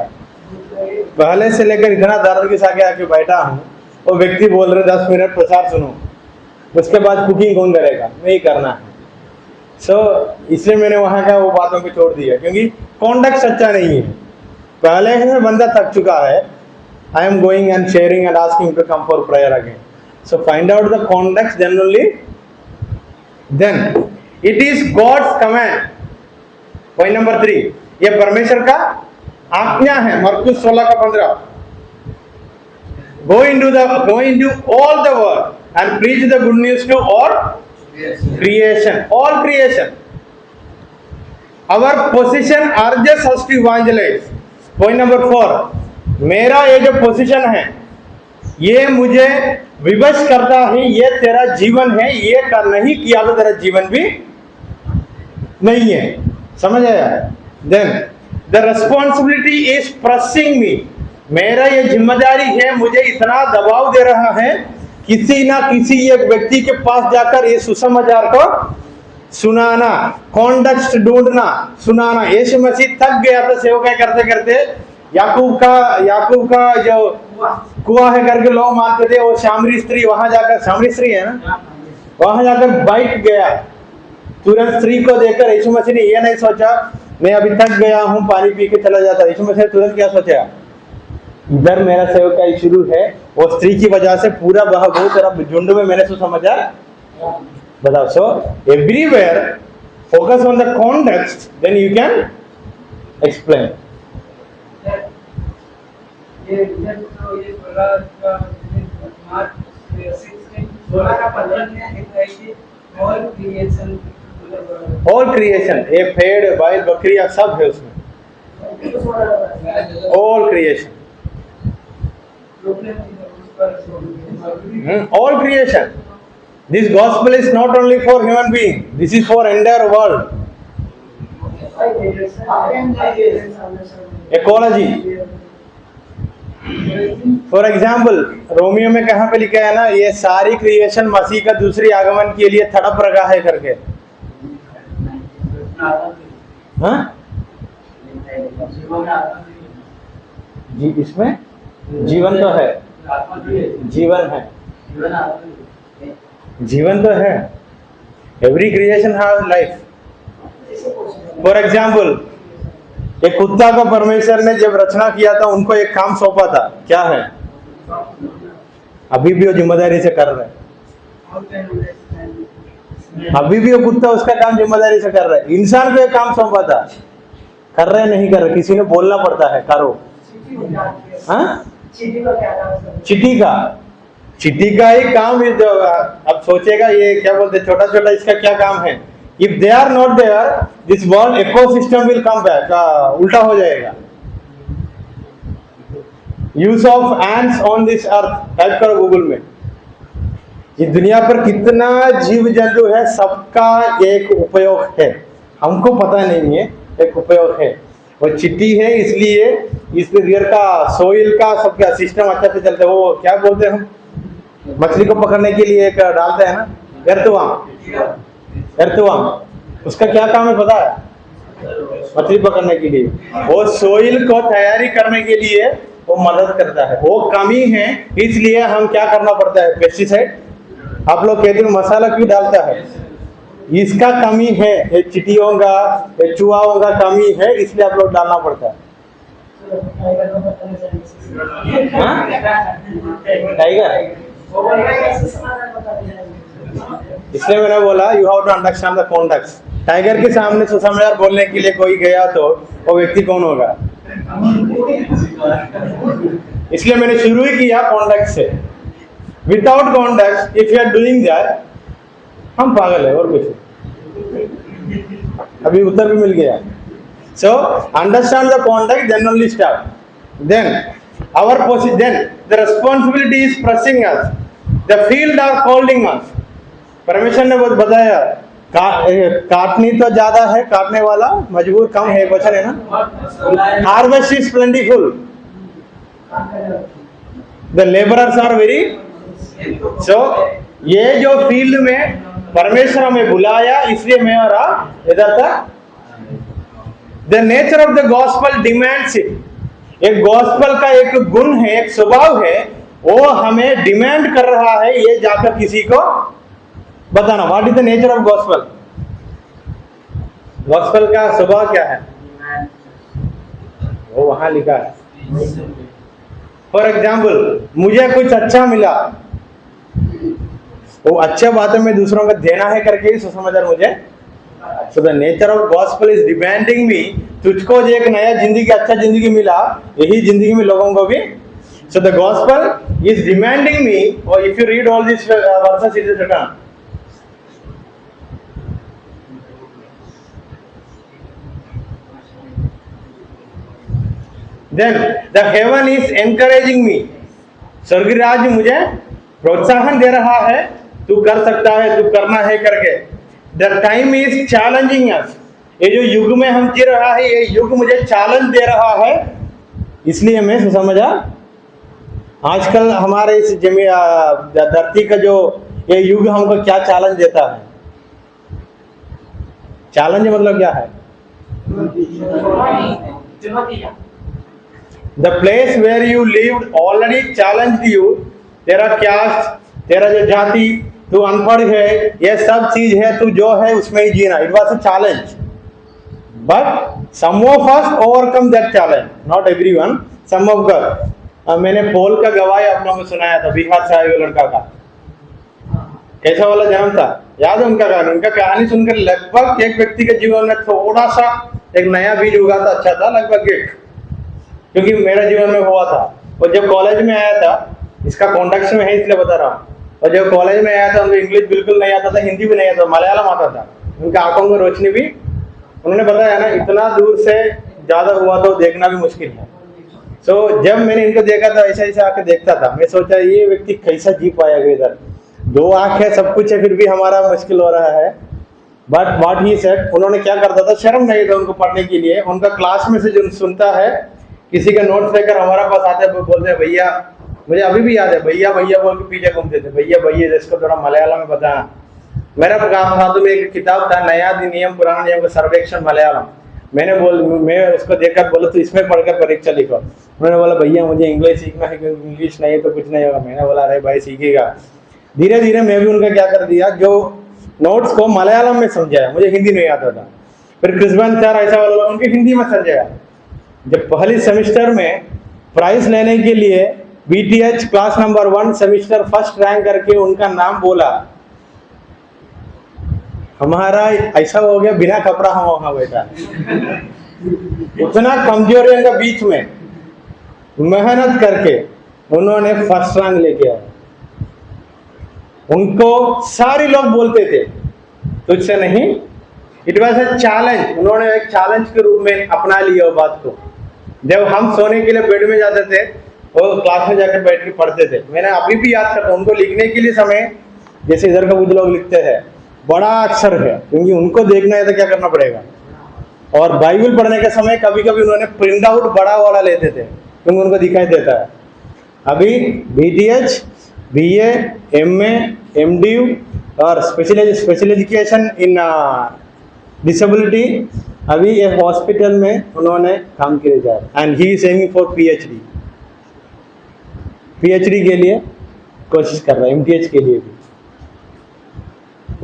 पहले से लेकर इतना दर्द के साथ आके बैठा हूँ, वो व्यक्ति बोल रहे 10 मिनट प्रचार सुनो, उसके बाद कुकिंग कौन करेगा? नहीं करना है। सो इसलिए मैंने वहाँ का वो बातों को छोड़ दिया, क्योंकि कॉन्टेक्स्ट अच्छा नहीं है। पहले से बंदा थक चुका है, I am going and sharing and asking to come for prayer again. So find out the context generally, then it is God's command. Point number 3, ये परमेश्वर का आज्ञा है। मरकुस 16:15, go into all the world and preach the good news to all creation. Our position urges us to evangelize. Point number 4, मेरा ये जो position है ये मुझे विवश करता है, ये तेरा जीवन है, ये कर नहीं किया तो तेरा जीवन भी नहीं है। समझ आया? Then the responsibility is pressing me. मेरा ये जिम्मेदारी है, मुझे इतना दबाव दे रहा है, किसी ना किसी एक व्यक्ति के पास जाकर ये सुसमाचार को सुनाना, कॉन्टेक्स्ट ढूंढना, सुनाना। यीशु मसीह थक गया था सेवकाई करते करते, याकूब का जो कुआं है करके लोग मानते थे, वो सामरी स्त्री वहां जाकर, सामरी स्त्री है ना, वहां जाकर बैठ गया। तुरंत स्त्री को देखकर यीशु मसीह ने ये नहीं सोचा मैं अभी थक गया हूँ पानी पी के चला जाता। यीशु मसीह तुरंत क्या सोचा? इधर मेरा सेवकाई शुरू है, वो स्त्री की वजह से पूरा बहुत तरफ झुंड में मैंने सुसमाचार बताओ। So everywhere focus on the context, then you can explain. ये तो ये 16 का मार्च 16 का 15 में एक ऑल क्रिएशन, ये पेड़ बैल बकरियां सब है उसमें, all creation, all creation. This gospel is not only for human being, this is for entire world. Ecology, for example Romeo में कहाँ पे लिखा है ना, ये सारी क्रिएशन मसीह का दूसरी आगमन के लिए तड़प रखा है करके। हाँ जी, इसमें जीवन तो है, जीवन है, जीवन तो है। Every creation have life. For example एक कुत्ता को परमेश्वर ने जब रचना किया था, उनको एक काम सौंपा था, क्या है? अभी भी वो जिम्मेदारी से कर रहे हैं, अभी भी वो कुत्ता उसका काम जिम्मेदारी से कर रहा है। इंसान को एक काम सौंपा था, कर रहे नहीं कर रहे, किसी ने बोलना पड़ता है करो। हाँ, चिट्टी का ही काम है। जो अब सोचेगा ये क्या बोलते, छोटा छोटा इसका क्या काम है? If they are not there, this world ecosystem will come back, उल्टा हो जाएगा। Use of ants on this earth type करो गूगल में। ये दुनिया पर कितना जीव जंतु है, सबका एक उपयोग है, हमको पता नहीं है, एक उपयोग है। और चिट्टी है इसलिए इसके रियर का सोइल का सबका सिस्टम अच्छा से चलता है। वो क्या बोलते हैं हम, मछली को पकड़ने के लिए एक डालते हैं ना, एर्थवार्म, उसका क्या काम है पता है? मछली पकड़ने के लिए। वो सोइल को तैयारी करने के लिए वो मदद करता है। वो कमी है, इसलिए हम क्या करना पड़ता है? पेस्टिसाइड। आप लोग कहते हैं मसाला क्यों डालता है? इसका कमी है, ये चिटियों का, ये चूहों का कमी है, इसलिए आप लोग डालना पड़ता है। टाइगर, इसलिए मैंने बोला you have to understand the context. Tiger के सामने सुसमाचार बोलने के लिए कोई गया तो वो व्यक्ति कौन होगा? इसलिए मैंने शुरू ही किया कॉन्टेक्स्ट से। Without context if you are doing that, हम पागल है और कुछ। अभी उत्तर भी मिल गया। So understand the context, then only start. Then our position, then the responsibility is pressing us, the field are calling us. परमेश्वर ने बहुत बताया, काटनी तो ज्यादा है, काटने वाला मजबूर कम है, वचन है ना। Harvest is plentiful, the labourers are very. So ये जो फील्ड में परमेश्वर हमें बुलाया, इसलिए मैं और आप इधर तक। The nature of the gospel demands it. एक गॉस्पल का एक गुण है, एक स्वभाव है, वो हमें डिमांड कर रहा है ये जाकर किसी को बताना। What is the nature of gospel? Gospel का स्वभाव क्या है? वो वहां लिखा है। फॉर एग्जाम्पल मुझे कुछ अच्छा मिला, वो अच्छे बातों में दूसरों को देना है करके ही सुसमाचार मुझे। So the nature of gospel is demanding me, तुझको जो एक नया जिंदगी, अच्छा जिंदगी मिला, यही जिंदगी में लोगों को भी। So the gospel is demanding me, और if you read all this verses it is written, then the heaven is encouraging me, स्वर्गीय राज्य मुझे प्रोत्साहन दे रहा है, तू कर सकता है, तू करना है करके। the time is challenging us, ये जो युग में हम जी रहा है, ये युग मुझे चैलेंज दे रहा है, इसलिए मैं सुसमाचार। आजकल हमारे इस धरती का जो ये युग हमको क्या चैलेंज देता है? चैलेंज मतलब क्या है? The place where you lived already challenged you, तेरा caste, तेरा जो जाति, तू अनपढ़ है, ये सब चीज है, तू जो है उसमें ही जीना। It was a challenge, but some of us overcome that challenge, not everyone, some of us। मैंने पोल का गवाही आप लोगों को सुनाया था, बिहार से आए हुए लड़का का, कैसा वाला जन्म था, याद है उनका कहानी? उनका कहानी सुनकर लगभग एक व्यक्ति के जीवन में थोड़ा सा एक नया बीज उगा था, अच्छा था, लगभग एक, क्योंकि मेरा जीवन में हुआ था। और जब कॉलेज में आया था, इसका कॉन्टेक्स्ट में है इसलिए बता रहा हूँ, और जब कॉलेज में आया था उनको इंग्लिश बिल्कुल नहीं आता था, हिंदी भी नहीं आता, मलयालम आता था, उनका आंखों में रोशनी भी, उन्होंने बताया ना, इतना दूर से ज्यादा हुआ तो देखना भी मुश्किल है। सो जब मैंने इनको देखा था, ऐसा ऐसा आके देखता था, मैं सोचा ये व्यक्ति कैसा जी पाएगा, इधर 2 आंख है, सब कुछ है, फिर भी हमारा मुश्किल हो रहा है। बट व्हाट ही सेड, उन्होंने क्या करता था, शर्म नहीं था उनको पढ़ने के लिए, उनका क्लास में से जो सुनता है किसी का नोट्स लेकर हमारा पास आते हैं, बोलते हैं भैया, मुझे अभी भी याद है, भैया भैया बोल के पीछे घूमते थे, भैया भैया जिसको थोड़ा मलयालम में बताना। मेरा काम था, तो में एक किताब था नया नियम पुराना नियम का सर्वेक्षण मलयालम, मैं उसको देखकर बोला तो इसमें पढ़कर परीक्षा लिखो। उन्होंने बोला भैया मुझे इंग्लिश सीखना है, क्योंकि इंग्लिश नहीं है तो कुछ नहीं होगा। मैंने बोला अरे भाई सीखेगा। धीरे धीरे मैं भी उनका क्या कर दिया, जो नोट्स को मलयालम में समझाया, मुझे हिंदी नहीं आता था। फिर क्रिस्बान सर ऐसा वाला उनके हिंदी में समझाया। जब पहले सेमेस्टर में प्राइज लेने के लिए BTH class number 1 semester first rank करके उनका नाम बोला, हमारा ऐसा हो गया बिना कपड़ा हम वहां बैठा। उतना कमजोरियों का बीच में मेहनत करके उन्होंने फर्स्ट रैंक लेके आए। उनको सारे लोग बोलते थे तुझसे नहीं, इट वॉज ए चैलेंज। उन्होंने एक चैलेंज के रूप में अपना लिया वो बात को। जब हम सोने के लिए बेड में जाते थे, वो क्लास में जाकर बैठ के पढ़ते थे। मैंने अभी भी याद करता हूँ, उनको लिखने के लिए समय, जैसे इधर का कुछ लोग लिखते हैं बड़ा अक्षर है, क्योंकि उनको देखना है तो क्या करना पड़ेगा। और बाइबल पढ़ने के समय कभी कभी उन्होंने प्रिंट आउट बड़ा वाला लेते थे, क्योंकि उनको दिखाई देता है। अभी BTH, BA, MA, MD और स्पेशल एजुकेशन इन डिसेबिलिटी, अभी एक हॉस्पिटल में उन्होंने काम किया जा रहा है। And he is aiming for PhD के लिए कोशिश कर रहा है, MTH के लिए भी।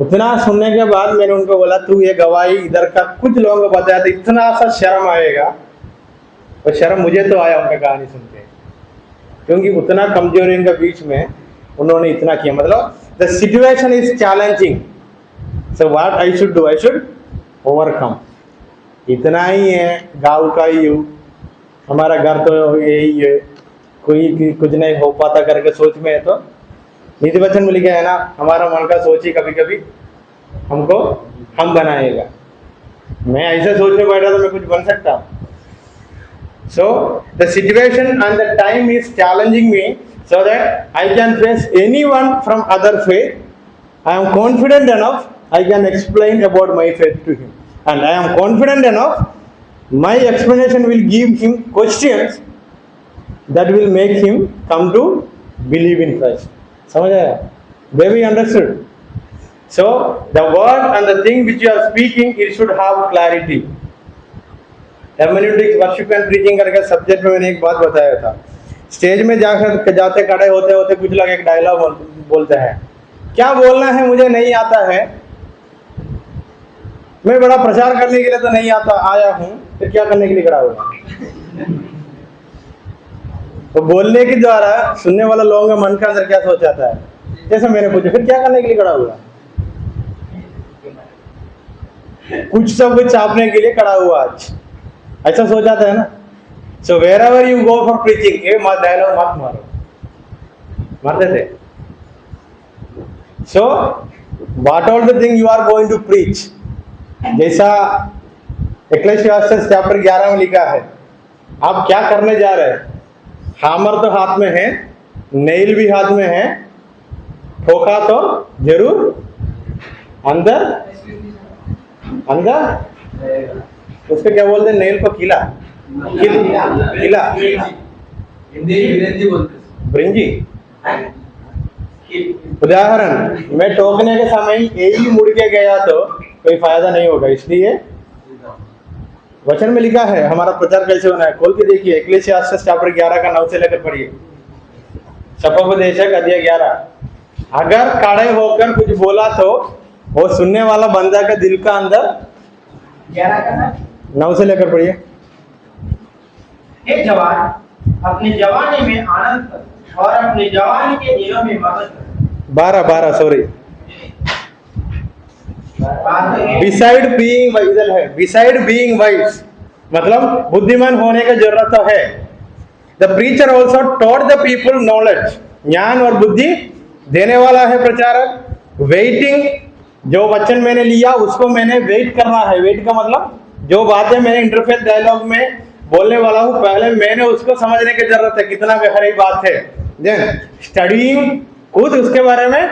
उतना सुनने के बाद मैंने उनको बोला तू ये गवाही इधर का कुछ लोगों को बताया तो इतना सा शर्म आएगा, और शर्म मुझे तो आया उनका कहानी सुनते, क्योंकि उतना कमजोरी के बीच में उन्होंने इतना किया। मतलब the situation is challenging, so what I should do, I should overcome. इतना ही है, गाँव का ही हूँ, हमारा घर तो यही है, कोई कुछ नहीं हो पाता करके सोच में है। तो नीति वचन में लिखा है ना, हमारा मन का सोच ही कभी कभी हमको हम बनाएगा। मैं ऐसे सोच में बैठा तो मैं कुछ बन सकता हूँ। So the situation and the time is challenging me so that I can face anyone from other faith. I am confident enough I can explain about my faith to him, and I am confident enough my explanation will give him questions that will make him come to believe in Christ. समझ आया? Baby understood? So the word and the thing which you are speaking, it should have clarity. Hermeneutics, worship and preaching करके subject में मैंने एक बात बताया था। Stage में जाकर जाते खड़े होते होते कुछ लोग एक डायलॉग बोलते हैं, क्या बोलना है मुझे नहीं आता है, मैं बड़ा प्रचार करने के लिए तो नहीं आता आया हूं, फिर क्या करने के लिए खड़ा हुआ। तो बोलने के द्वारा सुनने वाला लोगों के मन के अंदर क्या सोच आता है, जैसे मैंने पूछा फिर क्या करने के लिए खड़ा हुआ, कुछ सब कुछ छापने के लिए खड़ा हुआ आज, ऐसा सोच आता है ना। So wherever you go for preaching, ये मत डायलॉग मत मारो, मारते थे। So what all the thing you are going to preach, जैसा इक्लेसियास्टेस चैप्टर 11 में लिखा है, आप क्या करने जा रहे हैं। हामर तो हाथ में है, नेल भी हाथ में है, ठोका तो जरूर अंदर अंदर, उसको क्या बोलते हैं, नेल को किला किला ब्रिंजी। उदाहरण, मैं टोकने के समय यही मुड़ के गया तो कोई फायदा नहीं होगा, इसलिए वचन में लिखा है हमारा प्रचार कैसे होना है। खोल के देखिए इक्लेसियास्टेस चैप्टर 11 का 9 से लेकर पढ़िए, शपोपदेशक अध्याय 11। अगर खड़े होकर कुछ बोला तो वो सुनने वाला बंदा का दिल का अंदर 11 का 9 से लेकर पढ़िए। हे जवान, अपनी जवानी में आनंद कर और अपनी जवानी के दिनों में मगन कर। 12 सॉरी, बिसाइड बीइंग वाइज है, बिसाइड बीइंग वाइज मतलब बुद्धिमान होने का जरूरत तो है। The preacher also taught the people knowledge, ज्ञान और बुद्धि देने वाला है प्रचारक। वेटिंग, जो वचन मैंने लिया उसको मैंने वेट करना है। वेट का मतलब जो बातें मैंने इंटरफेस डायलॉग में बोलने वाला हूँ, पहले मैंने उसको समझने की जरूरत है कितना गहरी बात है। देन स्टडीइंग, खुद उसके बारे में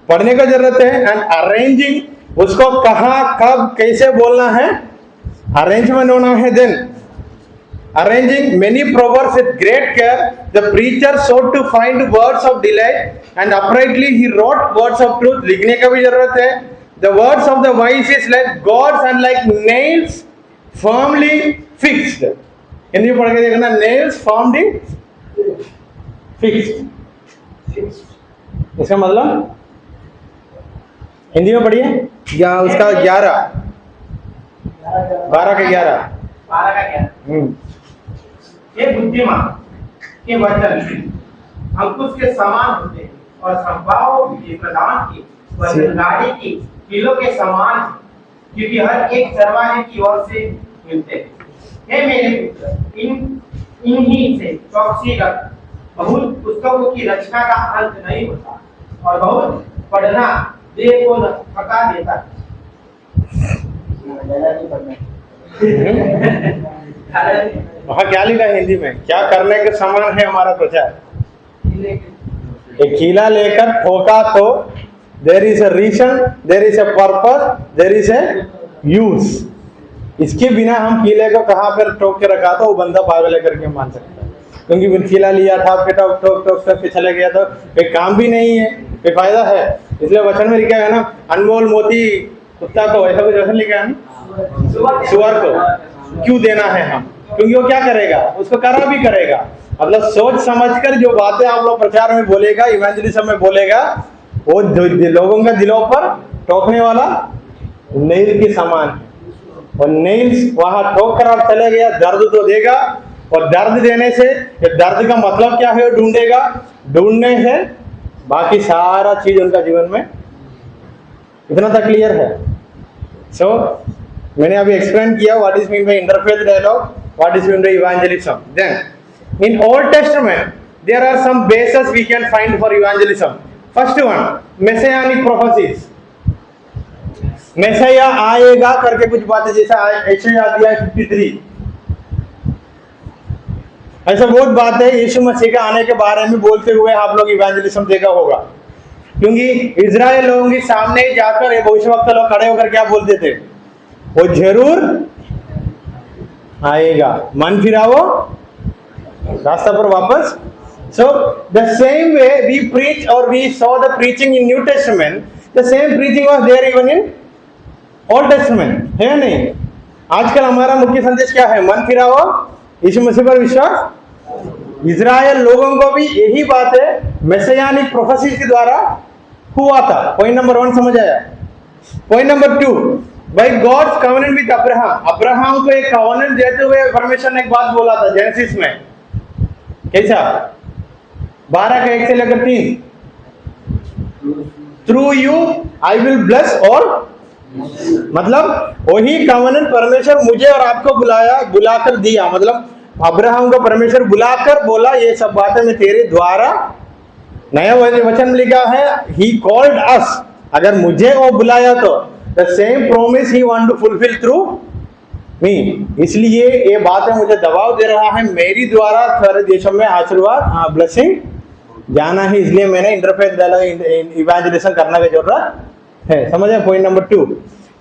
पढ़ने का जरूरत है। एंड अरेंजिंग, उसको कहाँ कब कैसे बोलना है, अरेंजमेंट होना है। Then Arranging many proverbs with great care, the preacher sought to find words of delight, and uprightly he wrote words of truth. लिखने का भी जरूरत है. The words of the wise is like gods and like nails firmly fixed. Hindi में पढ़ के देखना, nails firmly fixed. इसका मतलब हिंदी में पढ़िए, या उसका 12 का 11. ये बुद्धिमान के वचन अंकुश के समान होते हैं और संभाव के प्रदान की वचनगाड़ी की कीलों के समान, क्योंकि हर एक चरवाहे की ओर से मिलते हैं. हे मेरे पुत्र, इन्हीं से चौकसी रख. बहुत पुस्तकों की रचना का अंत नहीं होता और बहुत पढ़ना देह को थका देता. वहाँ क्या लिखा है हिंदी में? क्या करने के समान है हमारा प्रचार. एक कीला लेकर ठोका तो there is a reason, there is a purpose, there is a use. इसके बिना हम कीले को कहाँ पर ठोक के रखा तो वो बंदा पागल है करके मान सकता है, क्योंकि बिन कीला लिया था के ठोक ठोक ठोक ठोक के चले गया तो कोई काम भी नहीं है, कोई फायदा है. इसलिए वचन में लिखा है ना, अनमोल मोती कुत्ता को, ऐसा कुछ वचन लिखा है ना, सुअर को क्यों देना है हम, क्योंकि वो क्या करेगा, उसको करा भी करेगा. मतलब सोच समझकर जो बातें आप लोग प्रचार में बोलेगा, इवेंजलिज्म में बोलेगा, वो लोगों के दिलों पर ठोकने वाला नेल के समान है. और नेल्स वहां ठोक कर आप चले गया, दर्द तो देगा, और दर्द देने से दर्द का मतलब क्या है ढूंढेगा, ढूंढने से बाकी सारा चीज उनका जीवन में. इतना तक क्लियर है. सो मैंने अभी एक्सप्लेन किया what is mean by interfaith dialogue, what is mean by evangelism. Then in Old Testament there are some basis we can find for evangelism. First one, messianic prophecies. Messiah आएगा करके कुछ बातें, जैसा यशायाह अध्याय 53, ऐसा बहुत बात है यीशु मसीह के आने के बारे में बोलते हुए आप लोग इवेंजलिज्म देखा होगा. क्योंकि इजराइल लोगों के सामने जाकर ये भविष्यवक्ता लोग खड़े होकर क्या बोलते थे, वो जरूर आएगा, मन फिराओ रास्ता पर वापस. So the same way we preach और we saw the preaching in New Testament, the same preaching was there even in Old Testament, है नहीं. आजकल हमारा मुख्य संदेश क्या है, मन फिराओ, यीशु मसीह पर विश्वास. इजराइल लोगों को भी यही बात है मेसियानिक प्रोफेसीज के द्वारा हुआ था. पॉइंट नंबर 1 समझ आया. Point number 2, by God's covenant with Abraham. Abraham को एक कवेनेंट देते हुए परमेश्वर ने एक बात बोला था जेनेसिस में, कैसा, 12 का 1 से लेकर 3, through you I will bless. और मतलब वही कवेनेंट परमेश्वर मुझे और आपको बुलाकर दिया. मतलब अब्राहम को परमेश्वर बुलाकर बोला ये सब बातें मैं तेरे द्वारा, नया वचन में लिखा है ही कॉल्ड अस, अगर मुझे वो बुलाया तो the same promise he want to fulfil through me. इसलिए ये बातें मुझे दबाव दे रहा है मेरी द्वारा सारे देशों में आशीर्वाद ब्लेसिंग जाना है. इसलिए मैंने इंटरफेथ डायलॉग इवेंजलिज्म करना की जरूरत है. समझे. Point number 2.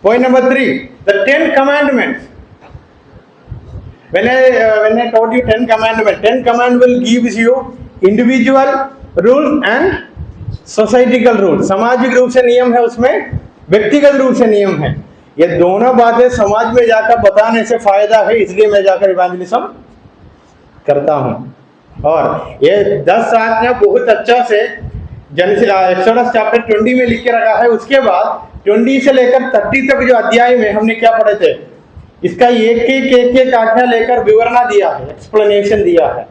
Point number 3, the 10 commandments. When I told you 10 commandments, 10 commandments will give you individual rules and societal rules. सामाजिक रूप से नियम है, उसमें व्यक्तिगत रूप से नियम है. ये दोनों बातें समाज में जाकर बताने से फायदा है, इसलिए मैं जाकर इवेंजलिज्म करता हूँ. और ये 10 आज्ञा बहुत अच्छा से एक्सोडस चैप्टर 20 में लिख के रखा है. उसके बाद 20 से लेकर 30 तक जो अध्याय में हमने क्या पढ़े थे, इसका एक आज्ञा लेकर विवरण दिया है, एक्सप्लेनेशन दिया है.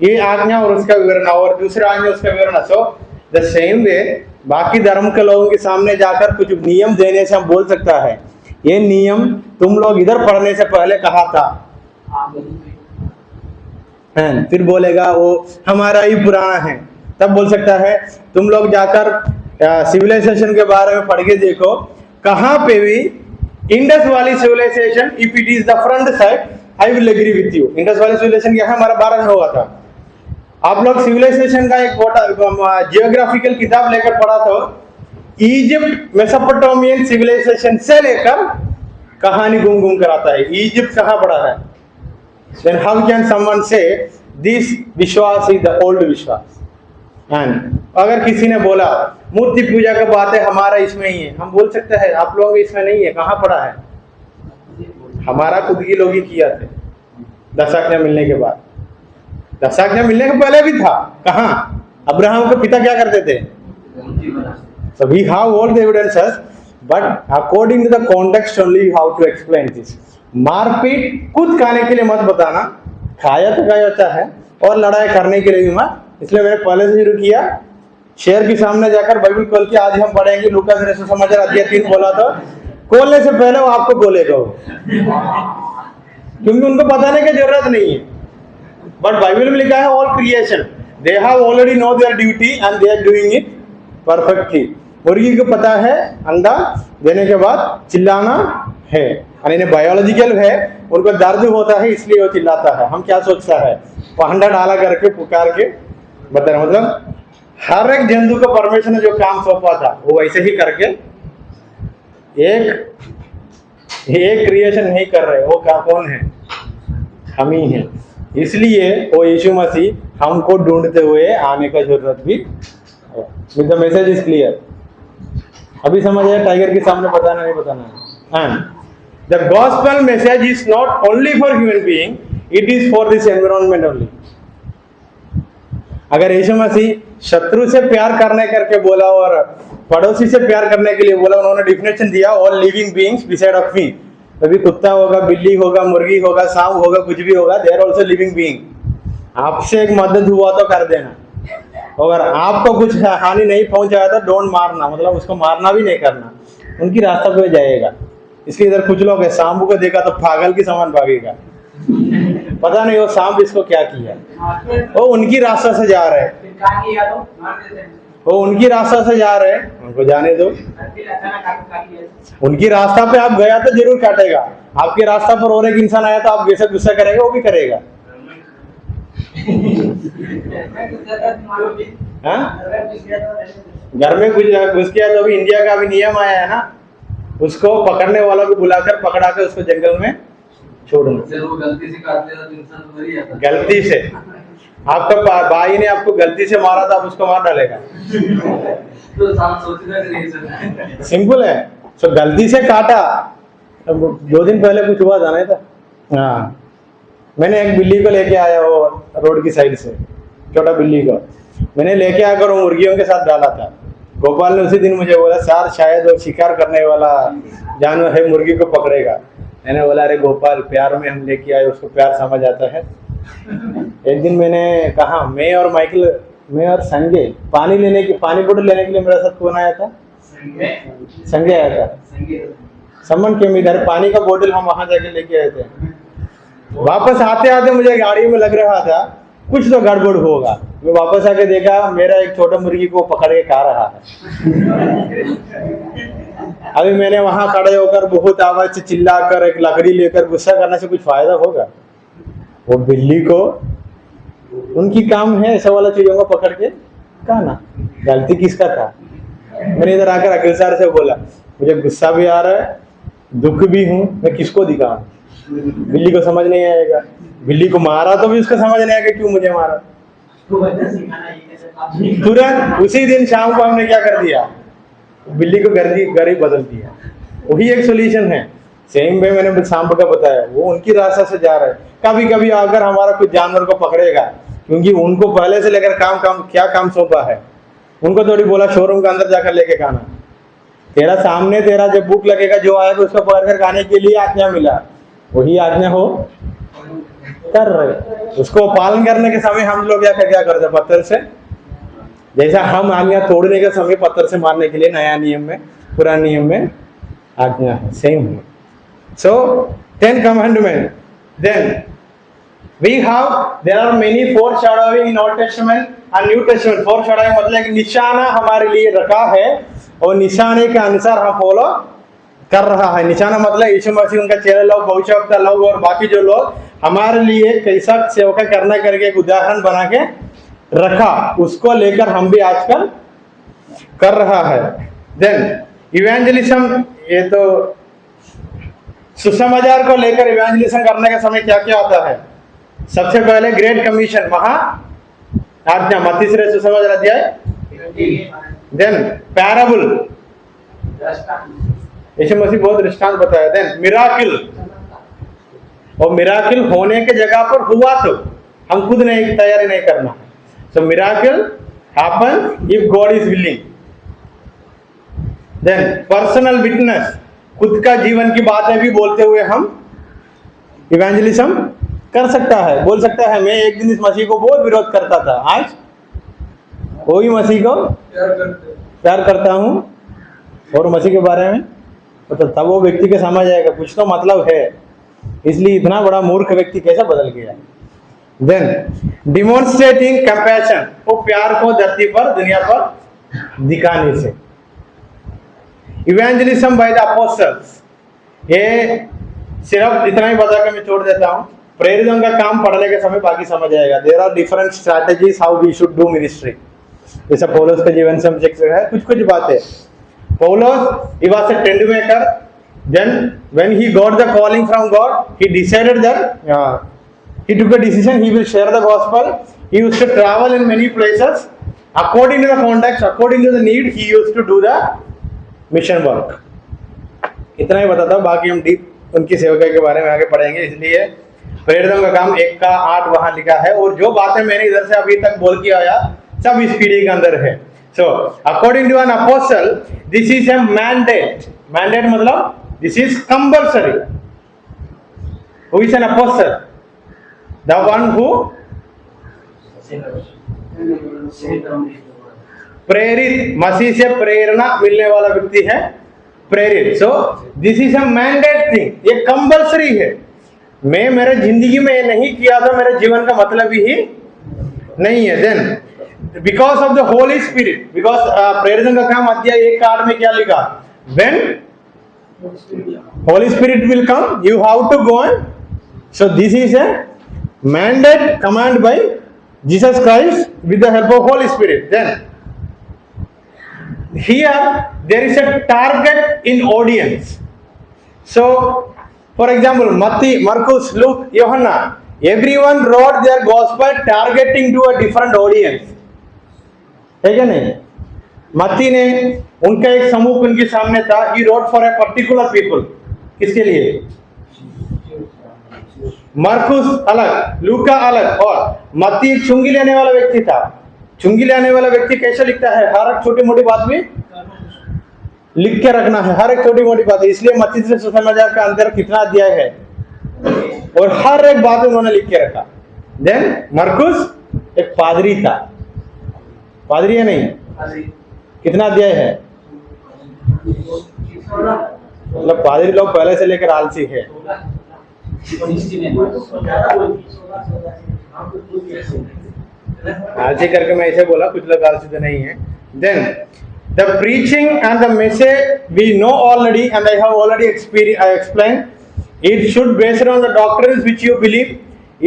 ये आज्ञा और उसका विवरण और दूसरा आज्ञा उसका विवरण. सो द सेम वे बाकी धर्म के लोगों के सामने जाकर कुछ नियम देने से हम बोल सकता है ये नियम तुम लोग इधर पढ़ने से पहले कहा था, फिर बोलेगा वो हमारा ही पुराना है. तब बोल सकता है तुम लोग जाकर सिविलाइजेशन के बारे में पढ़ के देखो, कहाँ पे भी इंडस वाली civilisation, if it is the front side I will agree with you. Indus वाली सिविलाइजेशन क्या है, हमारा भारत में हुआ था. आप लोग सिविलाइजेशन का एक जियोग्राफिकल किताब लेकर पढ़ा तो इजिप्ट मेसोपोटामियन सिविलाइजेशन से लेकर कहानी घूम घूम कर आता है. इजिप्ट कहाँ पड़ा है, Then how can someone say this विश्वास is the old विश्वास? And अगर किसी ने बोला मूर्ति पूजा का बात है हमारा इसमें ही है, हम बोल सकते हैं आप लोगों के इसमें नहीं है, कहाँ पड़ा है? हमारा खुद की लोग ही किया थे 10 आज्ञा मिलने के बाद। 10 आज्ञा मिलने के पहले भी था, कहाँ? अब्राहम के पिता क्या करते थे? So we have all the evidences, but according to the context only how to explain this. मारपीट खुद खाने के लिए मत बताना, खाया तो खाया होता है, और लड़ाई करने के लिए भी मत। इसलिए मैंने पहले से शुरू किया, शेर के सामने जाकर बाइबल खोल के आज हम पढ़ेंगे लूका समाचार अध्याय 3 बोला तो खोलने से पहले वो आपको बोलेगा, क्योंकि उनको बताने की जरूरत नहीं है। बट बाइबल में लिखा है all creation they have already know their duty and they are doing it perfectly. मुर्गी को पता है अंडा देने के बाद चिल्लाना है, और इन्हें बायोलॉजिकल है, उनको दर्द होता है इसलिए वो चिल्लाता है। हम क्या सोचता है वो अंडा डाला करके पुकार के बता रहे, मतलब हर एक जंतु को परमेश्वर ने जो काम सौंपा था वो वैसे ही करके एक क्रिएशन नहीं कर रहे, वो कौन है? हम ही हैं। इसलिए वो यीशु मसीह हमको ढूंढते हुए आने का जरूरत भी है। The message is clear. अभी समझ आया टाइगर के सामने बताना नहीं बताना है। The gospel message is not only for human being, it is for this environment only. अगर यीशु मसीह शत्रु से प्यार करने करके बोला और पड़ोसी से प्यार करने के लिए बोला, उन्होंने डिफिनेशन दिया all living beings beside of मी। कभी कुत्ता होगा, बिल्ली होगा, मुर्गी होगा, सांप होगा, कुछ भी होगा, they are also living being. आपसे एक मदद हुआ तो कर देना, अगर आपको कुछ हानि नहीं पहुंचाया तो डोंट मारना, मतलब उसको मारना भी नहीं करना, उनकी रास्ता पे जाएगा। इसलिए इधर कुछ लोग है सांप को देखा तो पागल की समान भागेगा, पता नहीं वो सांप इसको क्या किया, वो उनकी रास्ता से जा रहे हैं, वो उनकी रास्ता से जा रहे हैं, उनको जाने दो। उनकी रास्ता पे आप गया तो जरूर काटेगा, आपके रास्ता पर और एक इंसान आया तो आप जैसे गुस्सा करेगा वो भी करेगा। घर में घुस गया तो अभी इंडिया का भी नियम आया है ना, उसको पकड़ने वालों को बुलाकर पकड़ा कर उसको जंगल में छोड़ना। वो गलती से काट लेगा तो इंसान तो मर जाता है। गलती से आपका भाई ने आपको गलती से मारा था, आप उसको मार डालेगा? तो सांप सोचेगा कि नहीं सर, सिंपल है। तो गलती से काटा, 2 दिन पहले कुछ हुआ था नहीं था? हाँ, मैंने एक बिल्ली को लेके आया वो रोड की साइड से, छोटा बिल्ली को मैंने लेके आकर वो मुर्गियों के साथ डाला था। गोपाल ने उसी दिन मुझे बोला सर शायद वो शिकार करने वाला जानवर है, मुर्गी को पकड़ेगा। मैंने बोला अरे गोपाल प्यार में हम लेके आए, उसको प्यार समझ आता है। एक दिन मैंने कहा मैं और संजय पानी बोतल लेने के लिए मेरे साथ कौन आया था? संजय आया था। समन के इधर पानी का बोतल हम वहां जाके लेके आए थे। वापस आते आते मुझे गाड़ी में लग रहा था कुछ तो गड़बड़ होगा। मैं वापस आके देखा मेरा एक छोटा मुर्गी को पकड़ के खा रहा है। अभी मैंने वहां खड़े होकर बहुत आवाज से चिल्लाकर एक लकड़ी लेकर गुस्सा करने से कुछ फायदा होगा? वो बिल्ली को उनकी काम है ऐसा वाला चीजों को पकड़ के खाना। गलती किसका था? मैंने इधर आकर अखिल सर से बोला मुझे गुस्सा भी आ रहा है, दुख भी हूं, मैं किसको दिखाऊं? बिल्ली को समझ नहीं आएगा। बिल्ली को मारा तो भी उसको समझ नहीं आएगा क्यों मुझे मारा। तुरंत उसी दिन शाम को हमने क्या कर दिया, बिल्ली को घर ही बदल दिया। वही एक सोल्यूशन है। सेम वे मैंने सांप का बताया, वो उनकी रास्ता से जा रहा है। कभी कभी अगर हमारा कुछ जानवर को पकड़ेगा, क्योंकि उनको पहले से लेकर क्या काम सौंपा है, उनको थोड़ी बोला शोरूम के अंदर जाकर लेके खाना। तेरा सामने तेरा जब भूख लगेगा जो आएगा उसको पकड़ कर खाने के लिए आज्ञा मिला, वही आज्ञा हो कर रहे। उसको पालन करने के समय हम लोग क्या करते पत्थर से, जैसा हम आज्ञा तोड़ने के समय पत्थर से मारने के लिए नया नियम में पुराने नियम में आज्ञा है, सेम है। So 10 commandments. Then we have there are many foreshadowing in Old Testament and New Testament. Foreshadowing मतलब कि निशाना हमारे लिए रखा है और निशाने के अनुसार हम फॉलो कर रहा है। निशाना मतलब यीशु मसीह, उनका चेले लोग, भविष्यवक्ता लोग और बाकी जो लोग हमारे लिए कैसा सेवका करना करके एक उदाहरण बना के रखा, उसको लेकर हम भी आजकल कर रहा है। देन इवेंजलिज्म, ये तो सुसमाचार को लेकर इवेंजलिज्म करने के समय क्या क्या आता है? सबसे पहले ग्रेट कमीशन महा आज्ञा मत्ती सुसमाचार अध्याय, देन पैराबल यीशु मसीह बहुत दृष्टांत बताया, देन मिराकिल, और मिराकिल होने के जगह पर हुआ तो हम खुद नहीं तैयारी नहीं करना। So miracle happen if God is willing. Then personal witness, खुद का जीवन की बातें भी बोलते हुए हम इवेंजलिज्म कर सकता है, बोल सकता है मैं एक दिन इस मसीह को बहुत विरोध करता था, आज कोई मसीह को प्यार करता हूं और मसीह के बारे में तो तब वो व्यक्ति के समझ आएगा कुछ तो मतलब है, इसलिए इतना बड़ा मूर्ख व्यक्ति कैसे बदल गया। देन डिमोन्स्ट्रेटिंग कंपैशन, वो प्यार को धरती पर दुनिया पर दिखाने से। इवेंजलिज्म बाय द अपोस्टल्स, ये सिर्फ इतना ही बता के मैं छोड़ देता हूँ, प्रेरितों का काम पढ़ने के समय बाकी समझ आएगा। There are different strategies how we should do ministry, जैसा पौलुस के जीवन से हम देख सकते हैं कुछ कुछ बातें। पौलुस he was a tent maker, then when he got the calling from God, he decided that he took a decision, he will share the gospel. He used to travel in many places according to the context, according to the need, he used to do the mission work. इतना ही बताता हूँ, बाकी हम deep उनकी सेवकाई के बारे में आगे पढ़ेंगे। इसलिए प्रेरितों का काम 1 का 8 वहां लिखा है, और जो बातें मैंने इधर से अभी तक बोल के आया सब इस पीढ़ी के अंदर है। So according to an apostle, this is a mandate. Mandate मतलब this is compulsory. Who is an apostle? The one who प्रेरित, मसीह से प्रेरणा मिलने वाला व्यक्ति है प्रेरित। So this is a mandate thing, ये कंपल्सरी है। मैं मेरे जिंदगी में ये नहीं किया तो मेरे जीवन का मतलब ही नहीं है। Then because of the Holy Spirit, because प्रेरितों का काम अध्याय 1 का 8 में क्या लिखा, when Holy Spirit will come, you have to go on. So this is a mandate command by Jesus Christ with the help of Holy Spirit. Then here there is a target in audience. So for example, Matthew, Marcus, Luke, Johanna, everyone wrote their gospel targeting to a different audience, है क्या नहीं? मत्ती ने उनका एक समूह उनके सामने था, he wrote for a particular people, किसके लिए? मरकुस अलग, लूका अलग, और मत्ती एक चुंगी लेने वाला व्यक्ति था। चुंगी लेने वाला व्यक्ति कैसे लिखता है, हर एक छोटी मोटी बात भी लिख के रखना है, हर एक छोटी मोटी बात है। इसलिए मत्ती से सुसमाचार का अंदर कितना अध्याय है और हर एक बात उन्होंने लिख के रखा। देन मरकुस एक पादरी था, पादरी है नहीं, कितना अध्याय है? मतलब पादरी लोग पहले से लेकर आलसी है। आलसी करके मैं ऐसे बोला, कुछ लोग आलसी तो नहीं है। Then the preaching and the message we know already and I have already explained. It should based on the doctrines which you believe.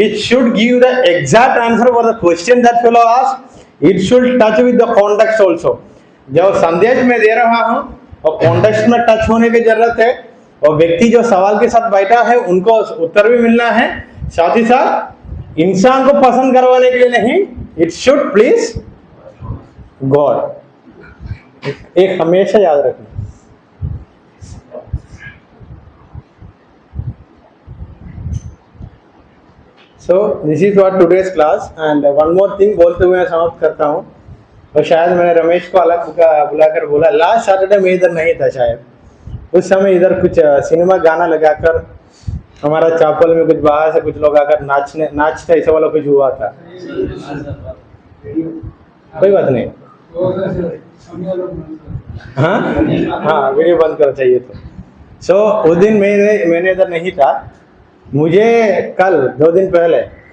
It should give the exact answer for the question that fellow asked. It should touch with the context also. जब संदेश में दे रहा हूँ और context में touch होने की जरूरत है, और व्यक्ति जो सवाल के साथ बैठा है उनको उत्तर भी मिलना है, साथ ही साथ इंसान को पसंद करवाने के लिए नहीं, इट शुड प्लीज गॉड। एक हमेशा याद रखना। So this is what today's class, and one more thing बोलते हुए मैं समाप्त करता हूँ। और शायद मैंने रमेश को अलग बुलाकर बोला, लास्ट सैटरडे में इधर नहीं था शायद, उस समय इधर कुछ सिनेमा गाना लगाकर हमारा चैपल में कुछ बाहर से कुछ लोग आकर नाचते ऐसा वाला कुछ हुआ था। कोई बात नहीं, हाँ हाँ वीडियो बंद करना चाहिए तो। सो उस दिन मैंने इधर नहीं था, मुझे कल 2 दिन पहले